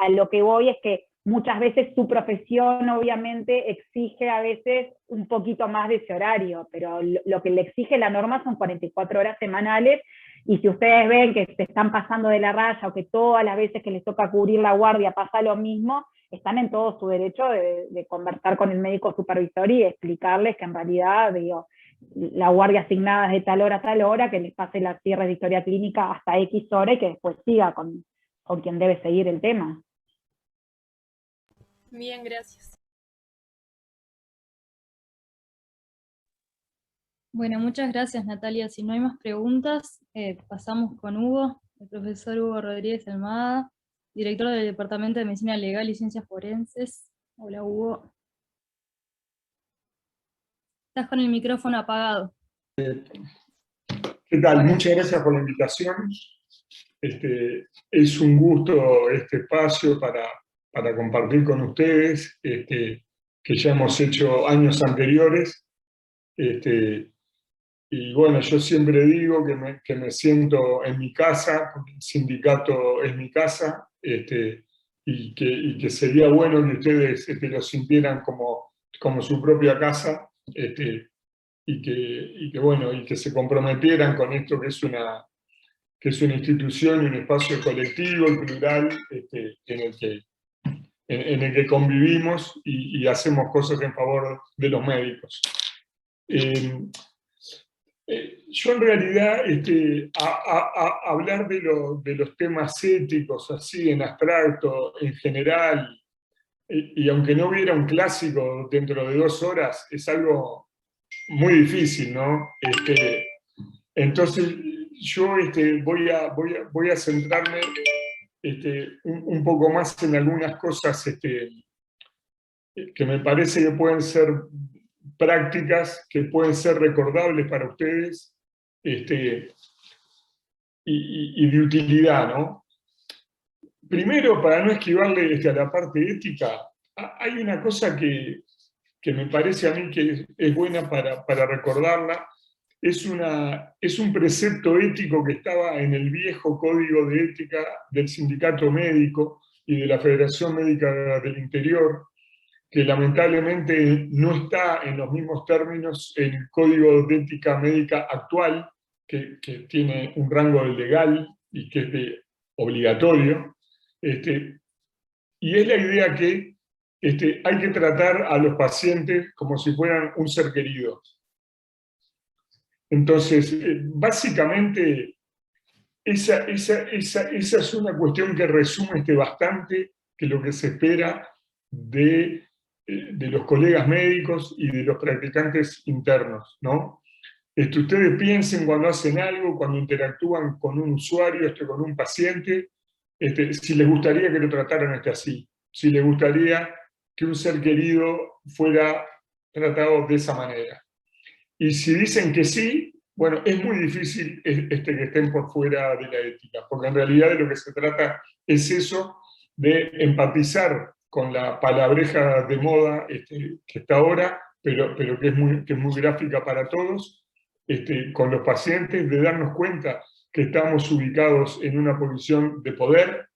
[SPEAKER 4] lo que voy es que muchas veces su profesión obviamente exige a veces un poquito más de ese horario, pero lo que le exige la norma son 44 horas semanales, y si ustedes ven que se están pasando de la raya o que todas las veces que les toca cubrir la guardia pasa lo mismo, están en todo su derecho de conversar con el médico supervisor y explicarles que en realidad, digo, la guardia asignada es de tal hora a tal hora, que les pase la cierre de historia clínica hasta X hora y que después siga con quien debe seguir el tema.
[SPEAKER 6] Bien, gracias.
[SPEAKER 3] Bueno, muchas gracias, Natalia. Si no hay más preguntas, pasamos con Hugo, el profesor Hugo Rodríguez Almada, director del Departamento de Medicina Legal y Ciencias Forenses. Hola, Hugo. Estás con el micrófono apagado.
[SPEAKER 7] ¿Qué tal? Muchas gracias por la invitación. Es un gusto este espacio para compartir con ustedes, que ya hemos hecho años anteriores. Y bueno, yo siempre digo que me siento en mi casa, porque el sindicato es mi casa, y que sería bueno que ustedes lo sintieran como su propia casa, y que se comprometieran con esto que es una institución y un espacio colectivo y plural, en el que convivimos y hacemos cosas en favor de los médicos. Yo en realidad, hablar de los temas éticos, así en abstracto, en general, y aunque no hubiera un clásico dentro de 2 horas, es algo muy difícil, ¿no? Entonces, yo voy a centrarme un poco más en algunas cosas que me parece que pueden ser prácticas, que pueden ser recordables para ustedes, y de utilidad, ¿no? Primero, para no esquivarle a la parte ética, hay una cosa que me parece a mí que es buena para recordarla. Es un precepto ético que estaba en el viejo Código de Ética del Sindicato Médico y de la Federación Médica del Interior, que lamentablemente no está en los mismos términos en el Código de Ética Médica actual, que tiene un rango legal y que es obligatorio. Y es la idea que hay que tratar a los pacientes como si fueran un ser querido. Entonces, básicamente, esa es una cuestión que resume bastante que lo que se espera de los colegas médicos y de los practicantes internos, ¿no? Ustedes piensen cuando hacen algo, cuando interactúan con un usuario, con un paciente, si les gustaría que lo trataran así, si les gustaría que un ser querido fuera tratado de esa manera. Y si dicen que sí, bueno, es muy difícil que estén por fuera de la ética, porque en realidad de lo que se trata es eso, de empatizar con la palabreja de moda que está ahora, pero que es muy gráfica para todos, con los pacientes, de darnos cuenta que estamos ubicados en una posición de poder,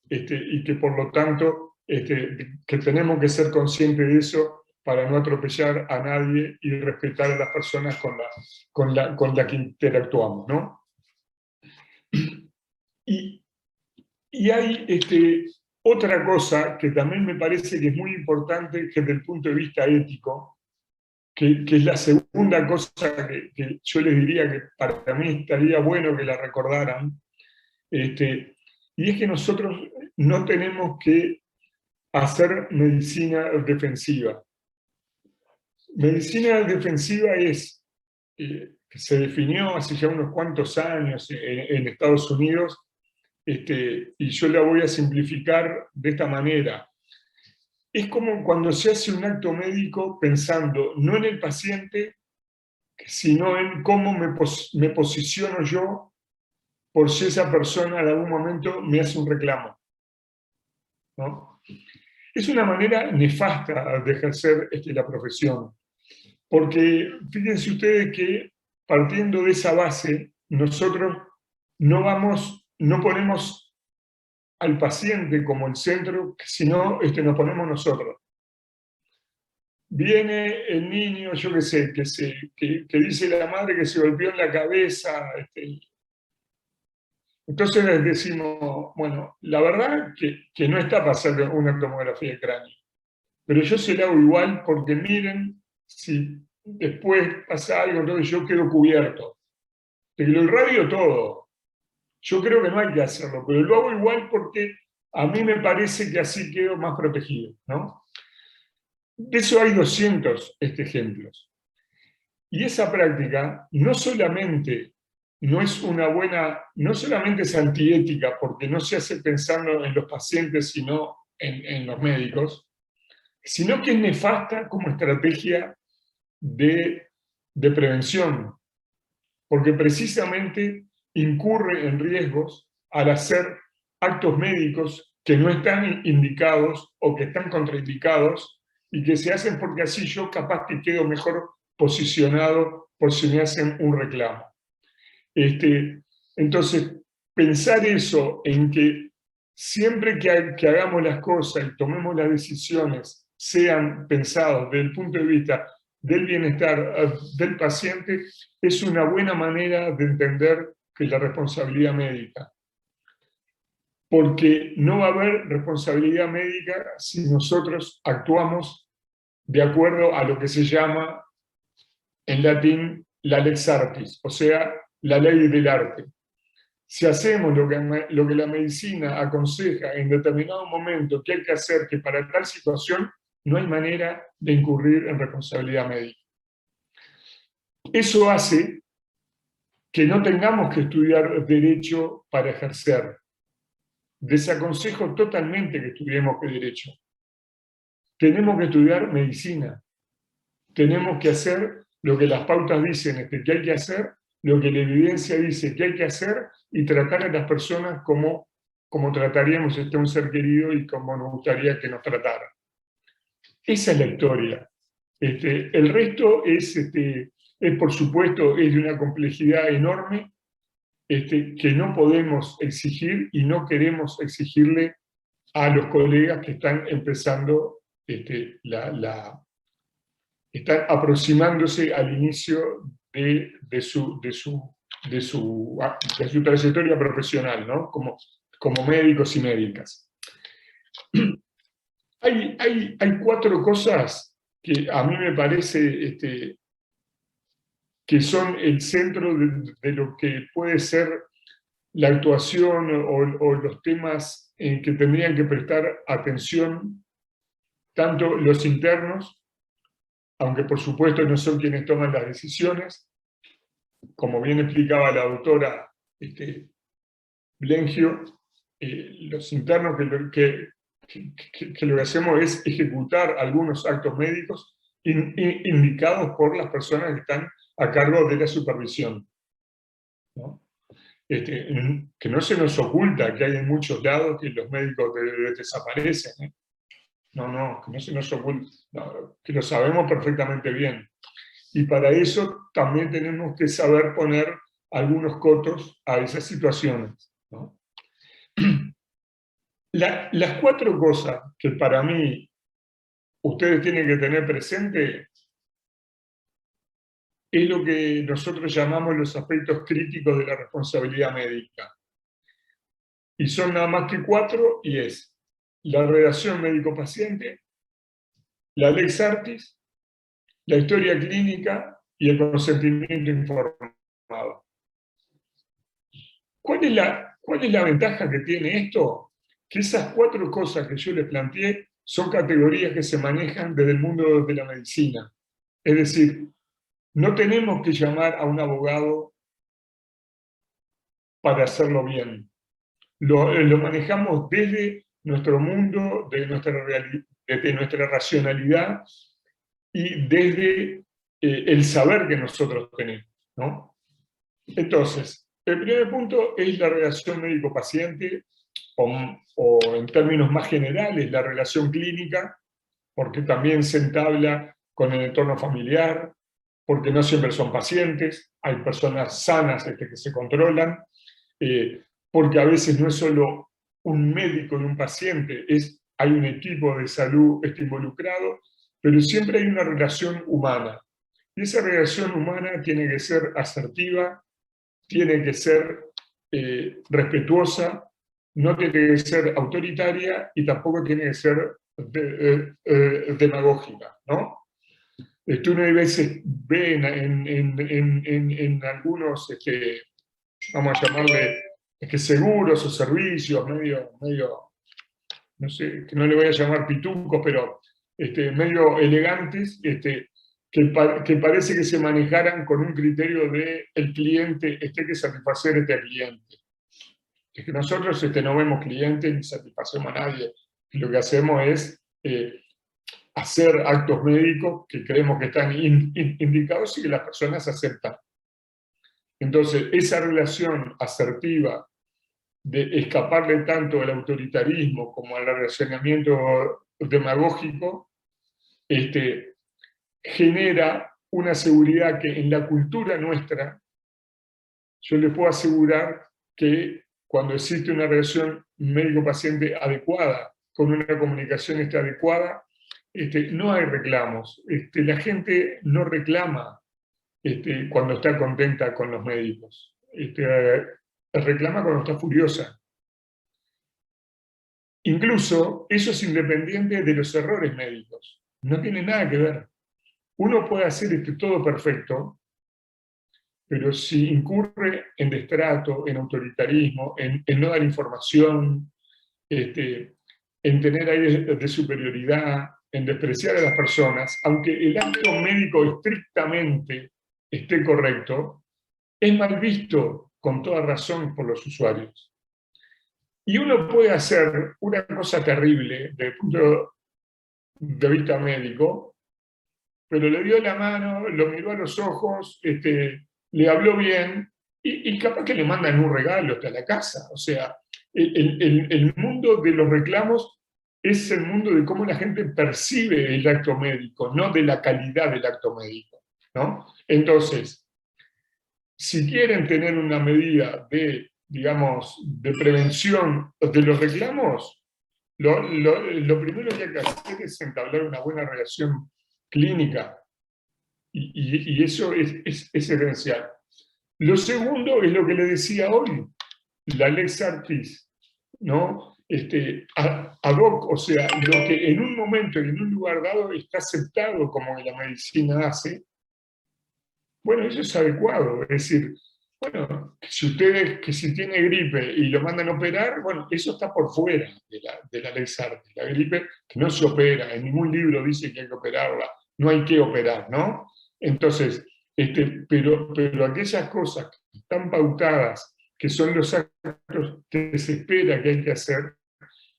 [SPEAKER 7] y que por lo tanto que tenemos que ser conscientes de eso para no atropellar a nadie y respetar a las personas con la que interactuamos, ¿no? Y hay otra cosa que también me parece que es muy importante desde el punto de vista ético, que es la segunda cosa que yo les diría que para mí estaría bueno que la recordaran, y es que nosotros no tenemos que hacer medicina defensiva. Medicina defensiva es, que se definió hace ya unos cuantos años en Estados Unidos, y yo la voy a simplificar de esta manera. Es como cuando se hace un acto médico pensando no en el paciente, sino en cómo me posiciono yo por si esa persona en algún momento me hace un reclamo, ¿no? Es una manera nefasta de ejercer la profesión, porque fíjense ustedes que partiendo de esa base, nosotros no ponemos al paciente como el centro, sino nos ponemos nosotros. Viene el niño, yo qué sé, que dice la madre que se golpeó en la cabeza, entonces les decimos, bueno, la verdad que no está para hacer una tomografía de cráneo, pero yo se la hago igual porque miren, si después pasa algo, entonces yo quedo cubierto. Pero el radio todo, yo creo que no hay que hacerlo, pero lo hago igual porque a mí me parece que así quedo más protegido, ¿no? De eso hay 200 ejemplos. Y esa práctica no solamente es antiética porque no se hace pensando en los pacientes, sino en los médicos, sino que es nefasta como estrategia de prevención, porque precisamente incurre en riesgos al hacer actos médicos que no están indicados o que están contraindicados y que se hacen porque así yo capaz que quedo mejor posicionado por si me hacen un reclamo. Entonces, pensar eso en que siempre que hagamos las cosas y tomemos las decisiones sean pensados desde el punto de vista del bienestar del paciente, es una buena manera de entender que la responsabilidad médica. Porque no va a haber responsabilidad médica si nosotros actuamos de acuerdo a lo que se llama en latín la lex artis, o sea, la ley del arte. Si hacemos lo que la medicina aconseja en determinado momento que hay que hacer, que para tal situación no hay manera de incurrir en responsabilidad médica. Eso hace que no tengamos que estudiar derecho para ejercer. Desaconsejo totalmente que estudiemos derecho. Tenemos que estudiar medicina. Tenemos que hacer lo que las pautas dicen que hay que hacer, lo que la evidencia dice que hay que hacer, y tratar a las personas como trataríamos a un ser querido y como nos gustaría que nos tratara. Esa es la historia. El resto es, por supuesto, es de una complejidad enorme que no podemos exigir y no queremos exigirle a los colegas que están empezando, están aproximándose al inicio de su trayectoria profesional, ¿no? Como médicos y médicas. Hay 4 cosas que a mí me parece que son el centro de lo que puede ser la actuación o los temas en que tendrían que prestar atención tanto los internos, aunque por supuesto no son quienes toman las decisiones, como bien explicaba la doctora Blengio, los internos lo que hacemos es ejecutar algunos actos médicos indicados por las personas que están a cargo de la supervisión, ¿no? Que no se nos oculta que hay en muchos lados que los médicos desaparecen, ¿eh? No, que no se nos oculta, no, que lo sabemos perfectamente bien. Y para eso también tenemos que saber poner algunos cotos a esas situaciones, ¿no? Las 4 cosas que para mí ustedes tienen que tener presente es lo que nosotros llamamos los aspectos críticos de la responsabilidad médica. Y son nada más que 4, y es la relación médico-paciente, la lex artis, la historia clínica y el consentimiento informado. ¿Cuál es la ventaja que tiene esto? Que esas 4 cosas que yo les planteé son categorías que se manejan desde el mundo de la medicina. Es decir, no tenemos que llamar a un abogado para hacerlo bien. Lo manejamos desde nuestro mundo, desde nuestra racionalidad y desde el saber que nosotros tenemos, ¿no? Entonces, el primer punto es la relación médico-paciente, o en términos más generales, la relación clínica, porque también se entabla con el entorno familiar, porque no siempre son pacientes, hay personas sanas que se controlan, porque a veces no es solo un médico y un paciente, hay un equipo de salud involucrado, pero siempre hay una relación humana. Y esa relación humana tiene que ser asertiva, tiene que ser respetuosa, no tiene que ser autoritaria y tampoco tiene que ser demagógica, ¿no? Uno a veces ve en algunos, vamos a llamarle, seguros o servicios medio, no sé, que no le voy a llamar pitucos, pero medio elegantes, que parece que se manejaran con un criterio de el cliente, que satisfacer al cliente. Es que nosotros no vemos clientes ni satisfacemos a nadie. Lo que hacemos es hacer actos médicos que creemos que están indicados y que las personas aceptan. Entonces, esa relación asertiva de escaparle tanto al autoritarismo como al relacionamiento demagógico, genera una seguridad que en la cultura nuestra, yo les puedo asegurar que cuando existe una relación médico-paciente adecuada, con una comunicación adecuada, no hay reclamos. La gente no reclama cuando está contenta con los médicos. Reclama cuando está furiosa. Incluso eso es independiente de los errores médicos. No tiene nada que ver. Uno puede hacer todo perfecto, pero si incurre en destrato, en autoritarismo, en no dar información, en tener aires de superioridad, en despreciar a las personas, aunque el acto médico estrictamente esté correcto, es mal visto con toda razón por los usuarios. Y uno puede hacer una cosa terrible desde el punto de vista médico, pero le dio la mano, lo miró a los ojos, le habló bien, y capaz que le mandan un regalo hasta la casa. O sea, el mundo de los reclamos es el mundo de cómo la gente percibe el acto médico, no de la calidad del acto médico, ¿no? Entonces, si quieren tener una medida de, digamos, de prevención de los reclamos, lo primero que hay que hacer es entablar una buena relación clínica, y eso es esencial. Lo segundo es lo que le decía hoy, la lex artis, ¿no? Ad hoc, o sea, lo que en un momento y en un lugar dado está aceptado como la medicina hace, bueno, eso es adecuado. Es decir, bueno, si tiene gripe y lo mandan a operar, bueno, eso está por fuera de la lex artis. La gripe que no se opera, en ningún libro dice que hay que operarla, no hay que operar, ¿no? Entonces, Pero aquellas cosas que están pautadas, que son los actos que se espera que hay que hacer,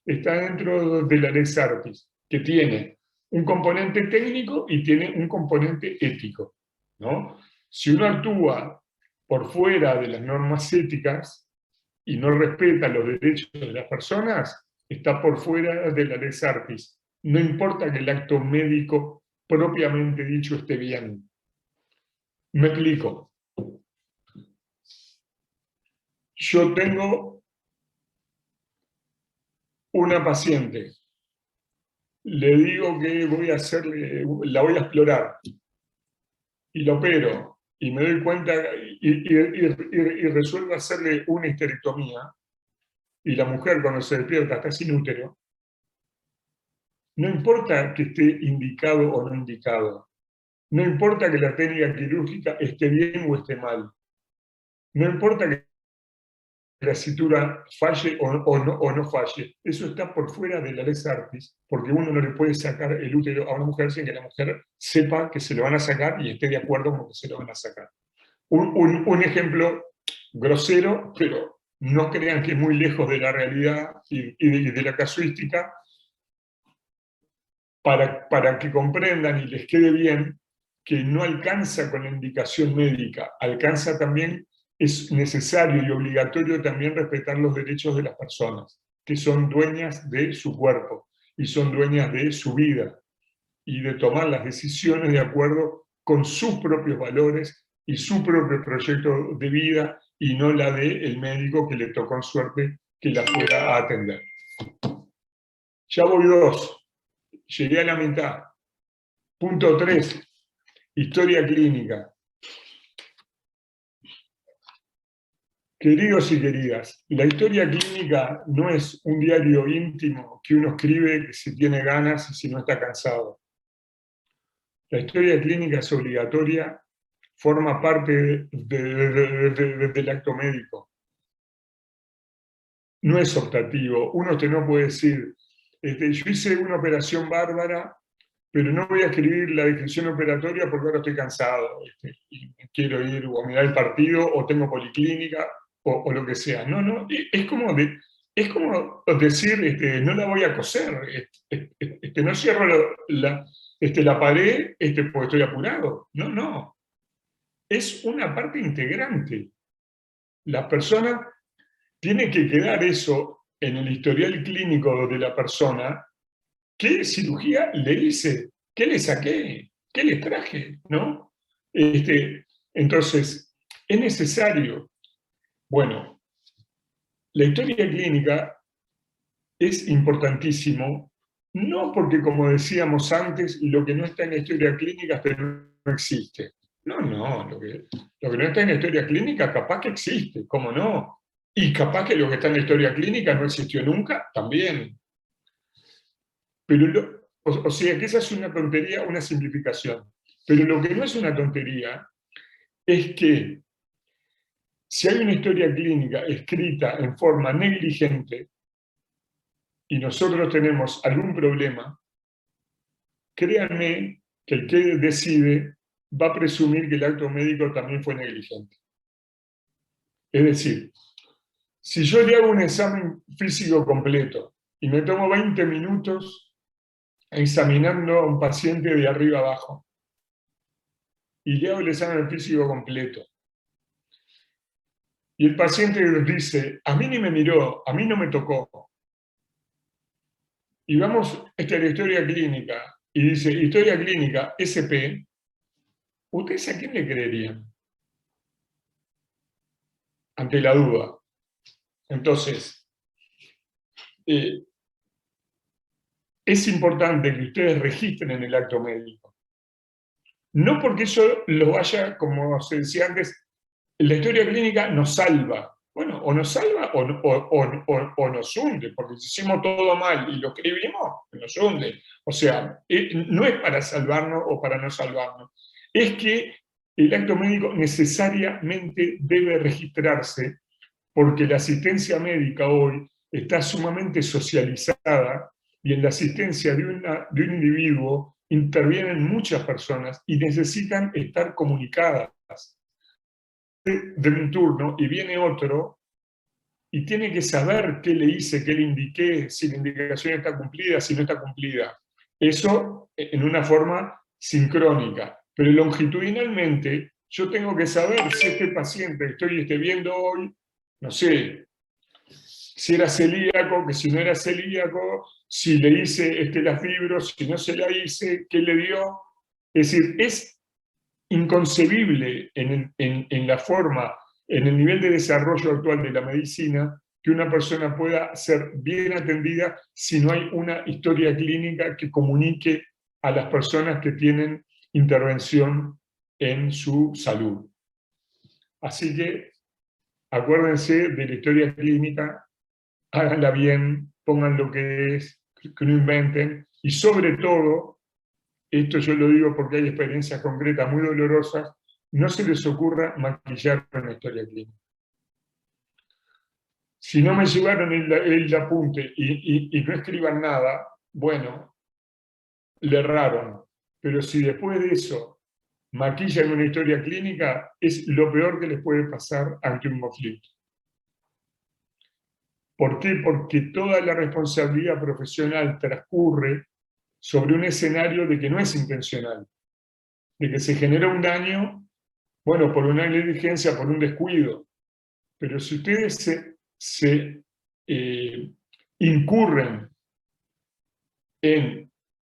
[SPEAKER 7] está dentro de la Lex Artis, que tiene un componente técnico y tiene un componente ético, ¿no? Si uno actúa por fuera de las normas éticas y no respeta los derechos de las personas, está por fuera de la Lex Artis. No importa que el acto médico propiamente dicho esté bien. Me explico. Yo tengo una paciente, le digo que voy a hacerle, la voy a explorar, y la opero, y me doy cuenta, y resuelvo hacerle una histerectomía, y la mujer cuando se despierta está sin útero, no importa que esté indicado o no indicado, no importa que la técnica quirúrgica esté bien o esté mal, no importa que la cintura falle o no falle, eso está por fuera de la Lex Artis, porque uno no le puede sacar el útero a una mujer sin que la mujer sepa que se lo van a sacar y esté de acuerdo con que se lo van a sacar. Un ejemplo grosero, pero no crean que es muy lejos de la realidad y de la casuística, para que comprendan y les quede bien que no alcanza con la indicación médica, alcanza también. Es necesario y obligatorio también respetar los derechos de las personas, que son dueñas de su cuerpo y son dueñas de su vida, y de tomar las decisiones de acuerdo con sus propios valores y su propio proyecto de vida, y no la del médico que le tocó en suerte que la fuera a atender. Ya voy 2, llegué a la mitad. Punto 3, historia clínica. Queridos y queridas, la historia clínica no es un diario íntimo que uno escribe que si tiene ganas y si no está cansado. La historia clínica es obligatoria, forma parte del acto médico. No es optativo. Uno no puede decir, yo hice una operación bárbara, pero no voy a escribir la descripción operatoria porque ahora estoy cansado, y quiero ir o a mirar el partido, o tengo policlínica, o lo que sea. No, es como decir, no la voy a coser, no cierro la pared porque estoy apurado. No. Es una parte integrante. La persona tiene que quedar eso en el historial clínico de la persona. ¿Qué cirugía le hice? ¿Qué le saqué? ¿Qué le traje? ¿No? Entonces, es necesario. Bueno, la historia clínica es importantísimo, no porque, como decíamos antes, lo que no está en la historia clínica no existe. No, lo que no está en la historia clínica capaz que existe, ¿cómo no? Y capaz que lo que está en la historia clínica no existió nunca, también. Pero o sea que esa es una tontería, una simplificación. Pero lo que no es una tontería es que si hay una historia clínica escrita en forma negligente y nosotros tenemos algún problema, créanme que el que decide va a presumir que el acto médico también fue negligente. Es decir, si yo le hago un examen físico completo y me tomo 20 minutos examinando a un paciente de arriba abajo, y le hago el examen físico completo, y el paciente dice, a mí ni me miró, a mí no me tocó, y vamos a la historia clínica, y dice, historia clínica, SP, ¿ustedes a quién le creerían? Ante la duda. Entonces, es importante que ustedes registren en el acto médico. No porque eso lo vaya, como se decía antes, la historia clínica nos salva. Bueno, o nos salva o nos hunde, porque si hicimos todo mal y lo escribimos, nos hunde. O sea, no es para salvarnos o para no salvarnos. Es que el acto médico necesariamente debe registrarse, porque la asistencia médica hoy está sumamente socializada, y en la asistencia de un individuo intervienen muchas personas y necesitan estar comunicadas. De un turno y viene otro y tiene que saber qué le hice, qué le indiqué, si la indicación está cumplida, si no está cumplida. Eso en una forma sincrónica. Pero longitudinalmente yo tengo que saber si este paciente que estoy viendo hoy, no sé, si era celíaco, que si no era celíaco, si le hice la fibro, si no se la hice, qué le dio. Es decir, es inconcebible en la forma, en el nivel de desarrollo actual de la medicina, que una persona pueda ser bien atendida si no hay una historia clínica que comunique a las personas que tienen intervención en su salud. Así que acuérdense de la historia clínica, háganla bien, pongan lo que es, que no inventen, y sobre todo, esto yo lo digo porque hay experiencias concretas muy dolorosas, no se les ocurra maquillar una historia clínica. Si no me llevaron el apunte y no escriban nada, bueno, le erraron. Pero si después de eso maquillan una historia clínica, es lo peor que les puede pasar ante un conflicto. ¿Por qué? Porque toda la responsabilidad profesional transcurre sobre un escenario de que no es intencional, de que se genera un daño, bueno, por una negligencia, por un descuido. Pero si ustedes se incurren en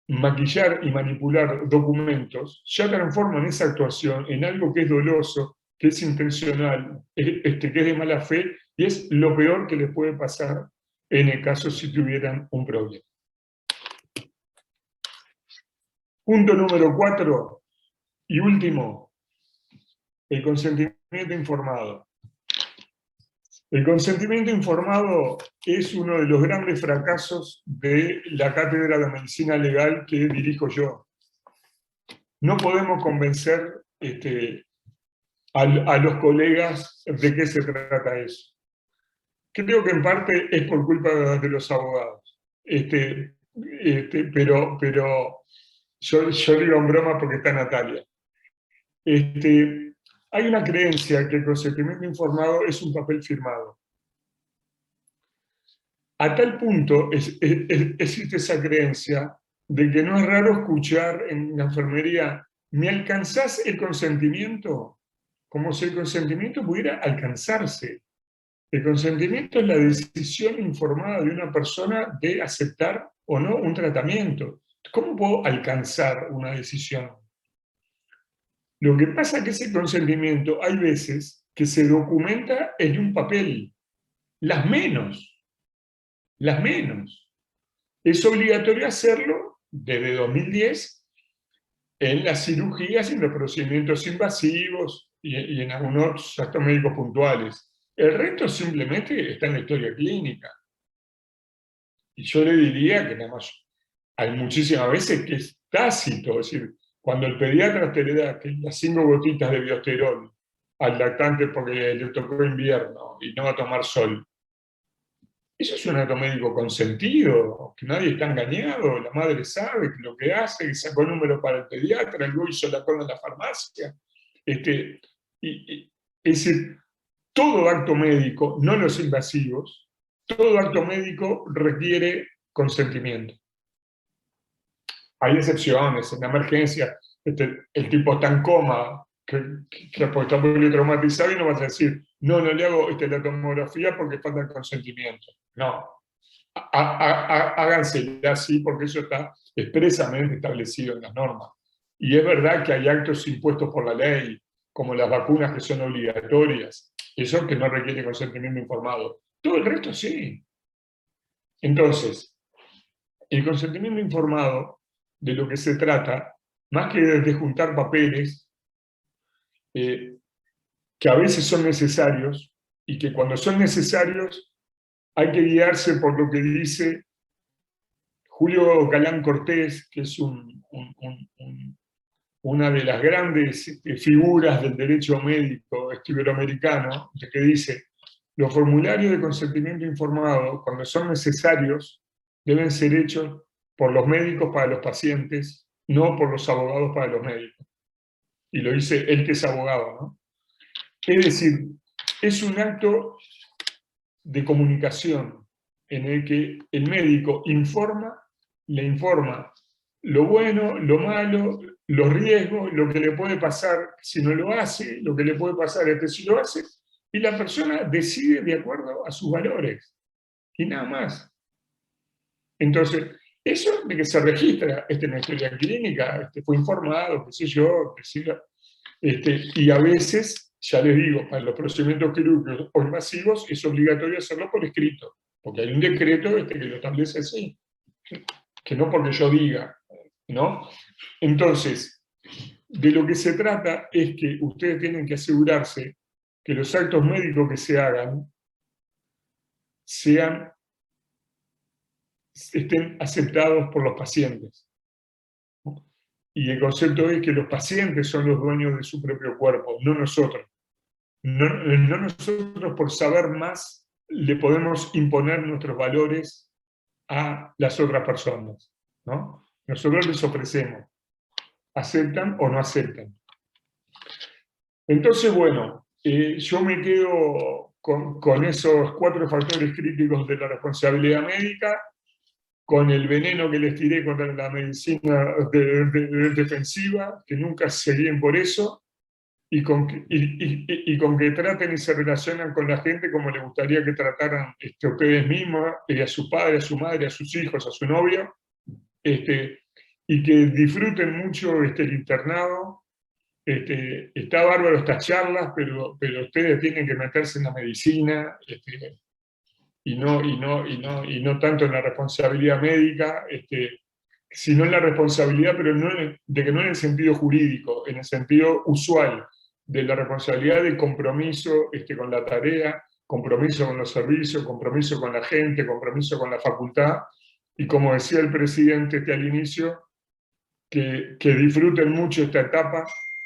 [SPEAKER 7] maquillar y manipular documentos, ya transforman esa actuación en algo que es doloso, que es intencional, que es de mala fe, y es lo peor que les puede pasar en el caso si tuvieran un problema. Punto número 4 y último, el consentimiento informado. El consentimiento informado es uno de los grandes fracasos de la cátedra de medicina legal que dirijo yo. No podemos convencer a los colegas de qué se trata eso. Creo que en parte es por culpa de los abogados. Pero yo digo en broma porque está Natalia. Hay una creencia que el consentimiento informado es un papel firmado. A tal punto existe esa creencia de que no es raro escuchar en la enfermería, ¿me alcanzás el consentimiento? Como si el consentimiento pudiera alcanzarse. El consentimiento es la decisión informada de una persona de aceptar o no un tratamiento. ¿Cómo puedo alcanzar una decisión? Lo que pasa es que ese consentimiento hay veces que se documenta en un papel, las menos. Es obligatorio hacerlo desde 2010 en las cirugías y en los procedimientos invasivos y en algunos actos médicos puntuales. El resto simplemente está en la historia clínica. Y yo le diría que nada más hay muchísimas veces que es tácito, es decir, cuando el pediatra te le da las 5 gotitas de biosterol al lactante porque le tocó invierno y no va a tomar sol, eso es un acto médico consentido, que nadie está engañado, la madre sabe lo que hace, que sacó el número para el pediatra, luego hizo la cola en la farmacia. Es decir, todo acto médico, no los invasivos, todo acto médico requiere consentimiento. Hay excepciones, en la emergencia, el tipo está en coma, que está muy traumatizado y no vas a decir, no le hago la tomografía porque falta el consentimiento. No, háganse así porque eso está expresamente establecido en las normas. Y es verdad que hay actos impuestos por la ley, como las vacunas que son obligatorias, eso que no requiere consentimiento informado. Todo el resto sí. Entonces, el consentimiento informado, de lo que se trata, más que de juntar papeles, que a veces son necesarios, y que cuando son necesarios hay que guiarse por lo que dice Julio Galán Cortés, que es una de las grandes figuras del derecho médico iberoamericano, que dice, los formularios de consentimiento informado, cuando son necesarios, deben ser hechos por los médicos para los pacientes no por los abogados para los médicos. Y lo dice él que es abogado, ¿no? Es decir, es un acto de comunicación en el que el médico le informa lo bueno, lo malo, los riesgos, lo que le puede pasar si no lo hace, lo que le puede pasar si lo hace, y la persona decide de acuerdo a sus valores, y nada más. Entonces, eso de que se registra en la historia clínica, fue informado, qué sé yo, y a veces, ya les digo, para los procedimientos quirúrgicos o invasivos es obligatorio hacerlo por escrito, porque hay un decreto que lo establece así, que no porque yo diga, ¿no? Entonces, de lo que se trata es que ustedes tienen que asegurarse que los actos médicos que se hagan estén aceptados por los pacientes. Y el concepto es que los pacientes son los dueños de su propio cuerpo, no nosotros. No nosotros por saber más le podemos imponer nuestros valores a las otras personas, ¿no? Nosotros les ofrecemos, aceptan o no aceptan. Entonces, bueno, yo me quedo con esos 4 factores críticos de la responsabilidad médica, con el veneno que les tiré contra la medicina defensiva, que nunca se guíen por eso, y con que traten y se relacionan con la gente como les gustaría que trataran a ustedes mismos, a su padre, a su madre, a sus hijos, a su novio, y que disfruten mucho el internado. Está bárbaro estas charlas, pero ustedes tienen que meterse en la medicina, y no tanto en la responsabilidad médica, sino en la responsabilidad, pero no en el sentido jurídico, en el sentido usual, de la responsabilidad de compromiso con la tarea, compromiso con los servicios, compromiso con la gente, compromiso con la facultad, y como decía el presidente al inicio, que disfruten mucho esta etapa,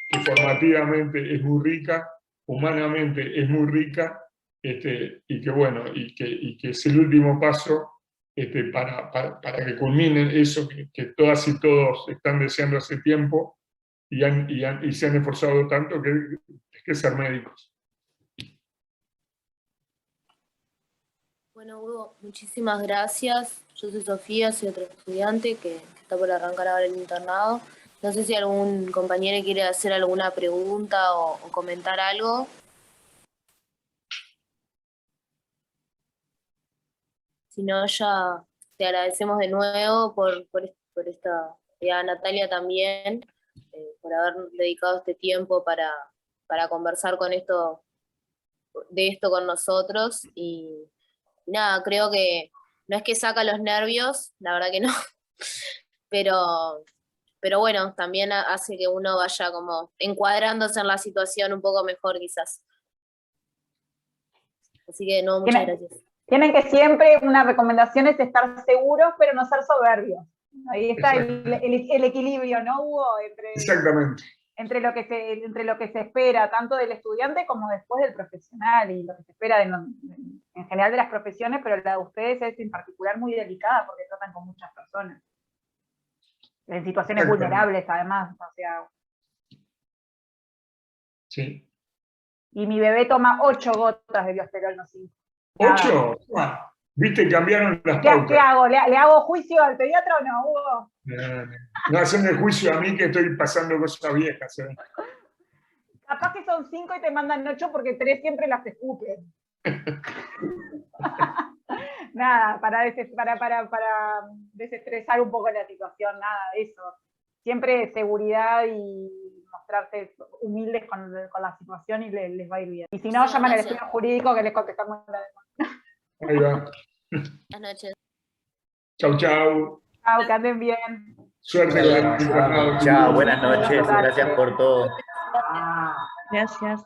[SPEAKER 7] que formativamente es muy rica, humanamente es muy rica, y que bueno, y que es el último paso para que culminen eso que todas y todos están deseando hace tiempo y se han esforzado tanto, que es ser médicos.
[SPEAKER 8] Bueno, Hugo, muchísimas gracias. Yo soy Sofía, soy otra estudiante que está por arrancar ahora el internado. No sé si algún compañero quiere hacer alguna pregunta o comentar algo. Si no, ya te agradecemos de nuevo por esta, y a Natalia también, por haber dedicado este tiempo para conversar de esto con nosotros. Y nada, creo que no es que saca los nervios, la verdad que no, pero bueno, también hace que uno vaya como encuadrándose en la situación un poco mejor quizás. Así que no, muchas gracias.
[SPEAKER 4] Tienen que siempre, una recomendación es estar seguros, pero no ser soberbios. Ahí está el equilibrio, ¿no, Hugo?
[SPEAKER 7] Exactamente.
[SPEAKER 4] Entre lo que se espera, tanto del estudiante como después del profesional, y lo que se espera en general de las profesiones, pero la de ustedes es en particular muy delicada porque tratan con muchas personas. En situaciones vulnerables, además. O sea.
[SPEAKER 7] Sí.
[SPEAKER 4] Y mi bebé toma 8 gotas de Biosterol, no 5.
[SPEAKER 7] ¿8? Viste, cambiaron las pautas.
[SPEAKER 4] ¿Qué hago? ¿Le hago juicio al pediatra o no, Hugo?
[SPEAKER 7] No hacen el juicio a mí que estoy pasando cosas viejas.
[SPEAKER 4] Capaz que son 5 y te mandan 8 porque 3 siempre las escupen. Nada, para desestresar un poco la situación, nada de eso. Siempre seguridad y mostrarse humildes con la situación y les va a ir bien. Y si no, llaman al estudio jurídico que les contestamos la demanda.
[SPEAKER 7] Ahí va.
[SPEAKER 8] Buenas noches.
[SPEAKER 7] Chau, chau.
[SPEAKER 4] Chau, que anden bien.
[SPEAKER 7] Suerte con el internado.
[SPEAKER 2] Chao, buenas noches. Gracias por todo.
[SPEAKER 9] Gracias.